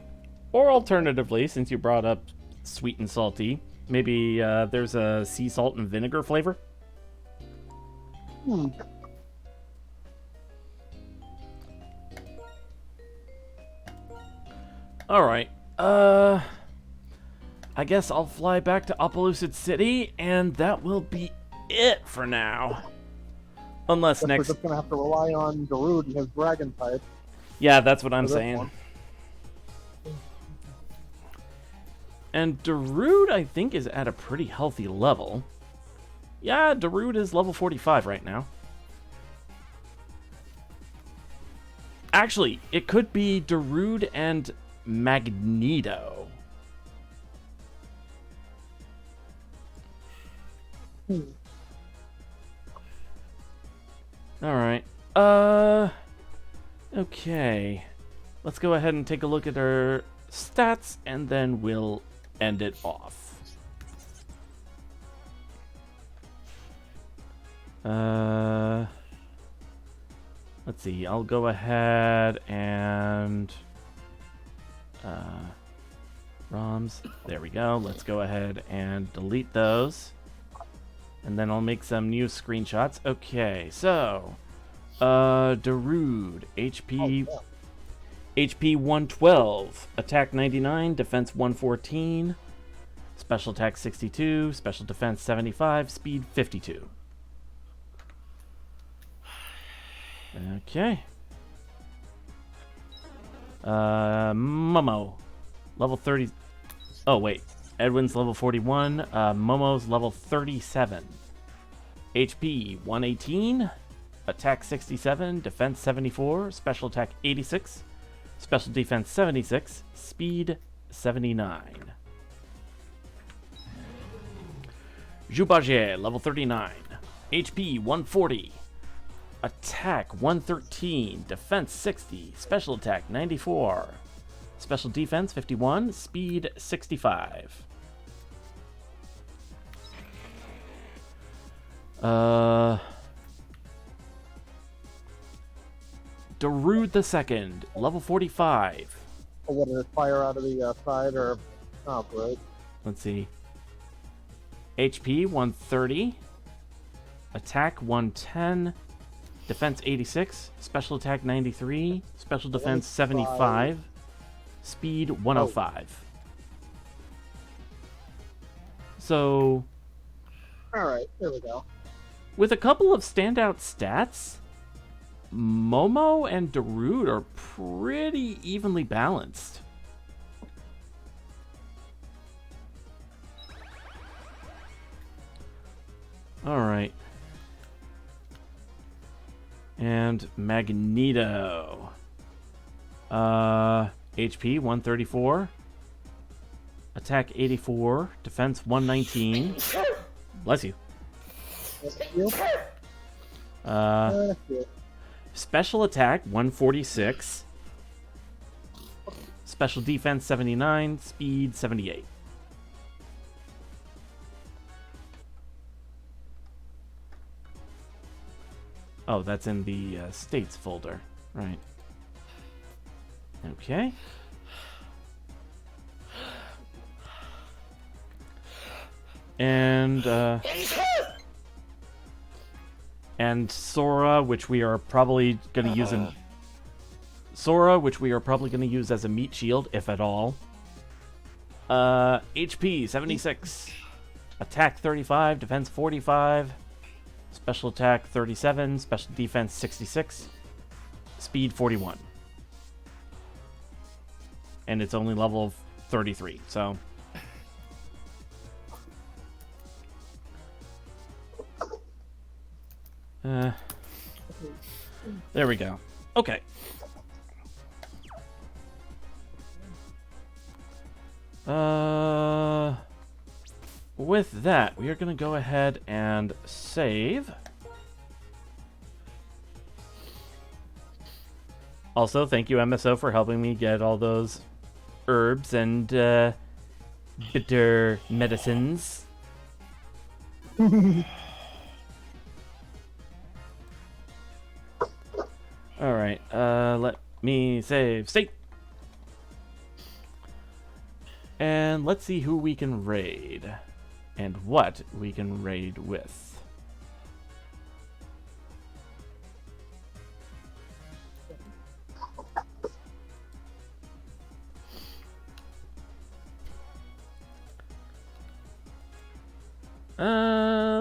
Or alternatively, since you brought up sweet and salty, maybe there's a sea salt and vinegar flavor? Alright. I guess I'll fly back to Opelucid City, and that will be it for now. Unless Guess next... we're just gonna have to rely on Darude and his dragon type. Yeah, that's what I'm for this saying. one. And Darude, I think, is at a pretty healthy level. Yeah, Darude is level 45 right now. Actually, it could be Darude and Magneto. Alright. Okay. Let's go ahead and take a look at our stats, and then we'll end it off. Let's see. I'll go ahead and ROMs. There we go. Let's go ahead and delete those. And then I'll make some new screenshots. Okay, so Darude, HP HP 112, attack 99, defense 114, special attack 62, special defense 75, speed 52. Okay. Momo, level 30. Oh, wait. Edwin's level 41. Momo's level 37. HP 118. Attack 67. Defense 74. Special attack 86. Special defense 76. Speed 79. Jubaje, level 39. HP 140. Attack 113. Defense 60. Special attack 94. Special defense 51, speed 65. Darude the Second, level 45. What, did it fire out of the side or... Oh, great. Let's see. HP 130. Attack 110. Defense 86. Special attack 93. Special defense 75. Speed 105. So, Alright, there we go. with a couple of standout stats, Momo and Darude are pretty evenly balanced. Alright. And Magneto. HP 134. Attack 84. Defense 119. Bless you. Thank you. Special attack 146. Special defense 79. Speed 78. Oh, that's in the states folder. Right. Okay. And Sora, which we are probably going to use in Sora, which we are probably going to use as a meat shield, if at all. HP 76, attack 35, defense 45, special attack 37, special defense 66, speed 41, and it's only level 33. So. There we go. Okay. With that, we are going to go ahead and save. Also, thank you, MSO, for helping me get all those herbs and bitter medicines. Alright, let me save state. And let's see who we can raid. And what we can raid with.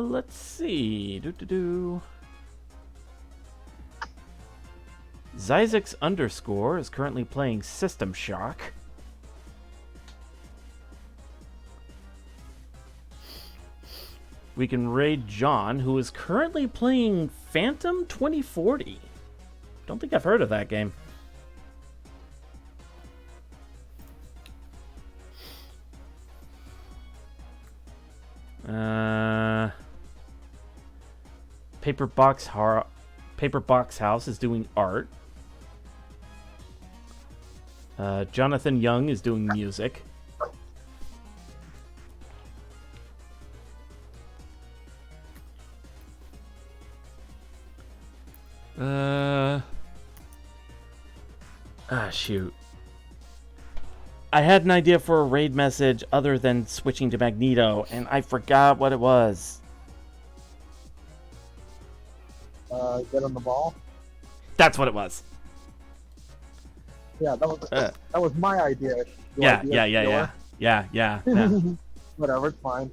Let's see. Zyzix underscore is currently playing System Shock. We can raid John, who is currently playing Phantom 2040. Don't think I've heard of that game. Paperbox House is doing art. Jonathan Young is doing music. Shoot. I had an idea for a raid message other than switching to Magneto, and I forgot what it was. Get on the ball. That's what it was. Yeah, that was my idea. Yeah. Whatever, it's fine.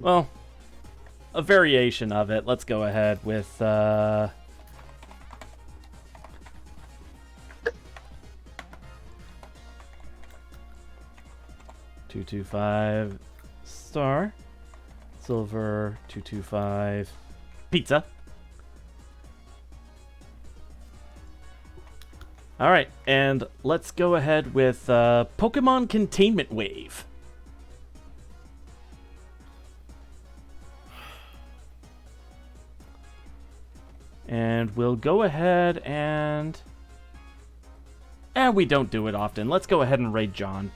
Well, a variation of it. Let's go ahead with 225 star, silver 225 pizza. All right, and let's go ahead with Pokemon Containment Wave. And we'll go ahead and... we don't do it often. Let's go ahead and raid John.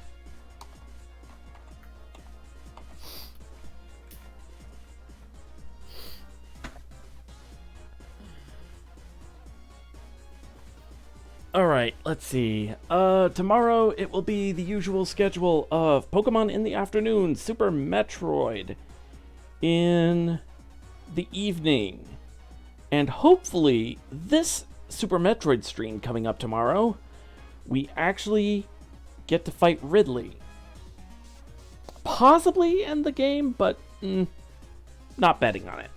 Alright, let's see. Tomorrow it will be the usual schedule of Pokemon in the afternoon, Super Metroid in the evening. And hopefully, this Super Metroid stream coming up tomorrow, we actually get to fight Ridley. Possibly end the game, but not betting on it.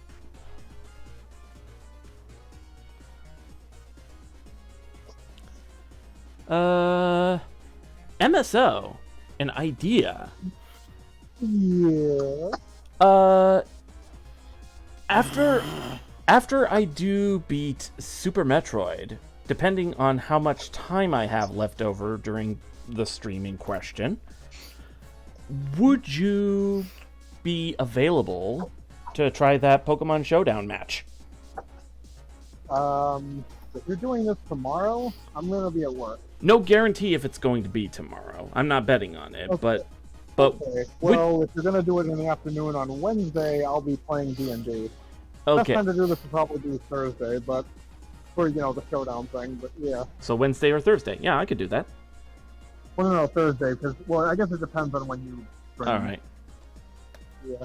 MSO, an idea. Yeah. After I do beat Super Metroid, depending on how much time I have left over during the streaming question, would you be available to try that Pokemon Showdown match? If you're doing this tomorrow, I'm gonna be at work. No guarantee if it's going to be tomorrow. I'm not betting on it, Okay. but Okay. Well, if you're gonna do it in the afternoon on Wednesday, I'll be playing D&D. Best okay. time to do this would probably be Thursday, but for the showdown thing. But yeah. So Wednesday or Thursday? Yeah, I could do that. Well, no, Thursday, because I guess it depends on when you. All right. Yeah.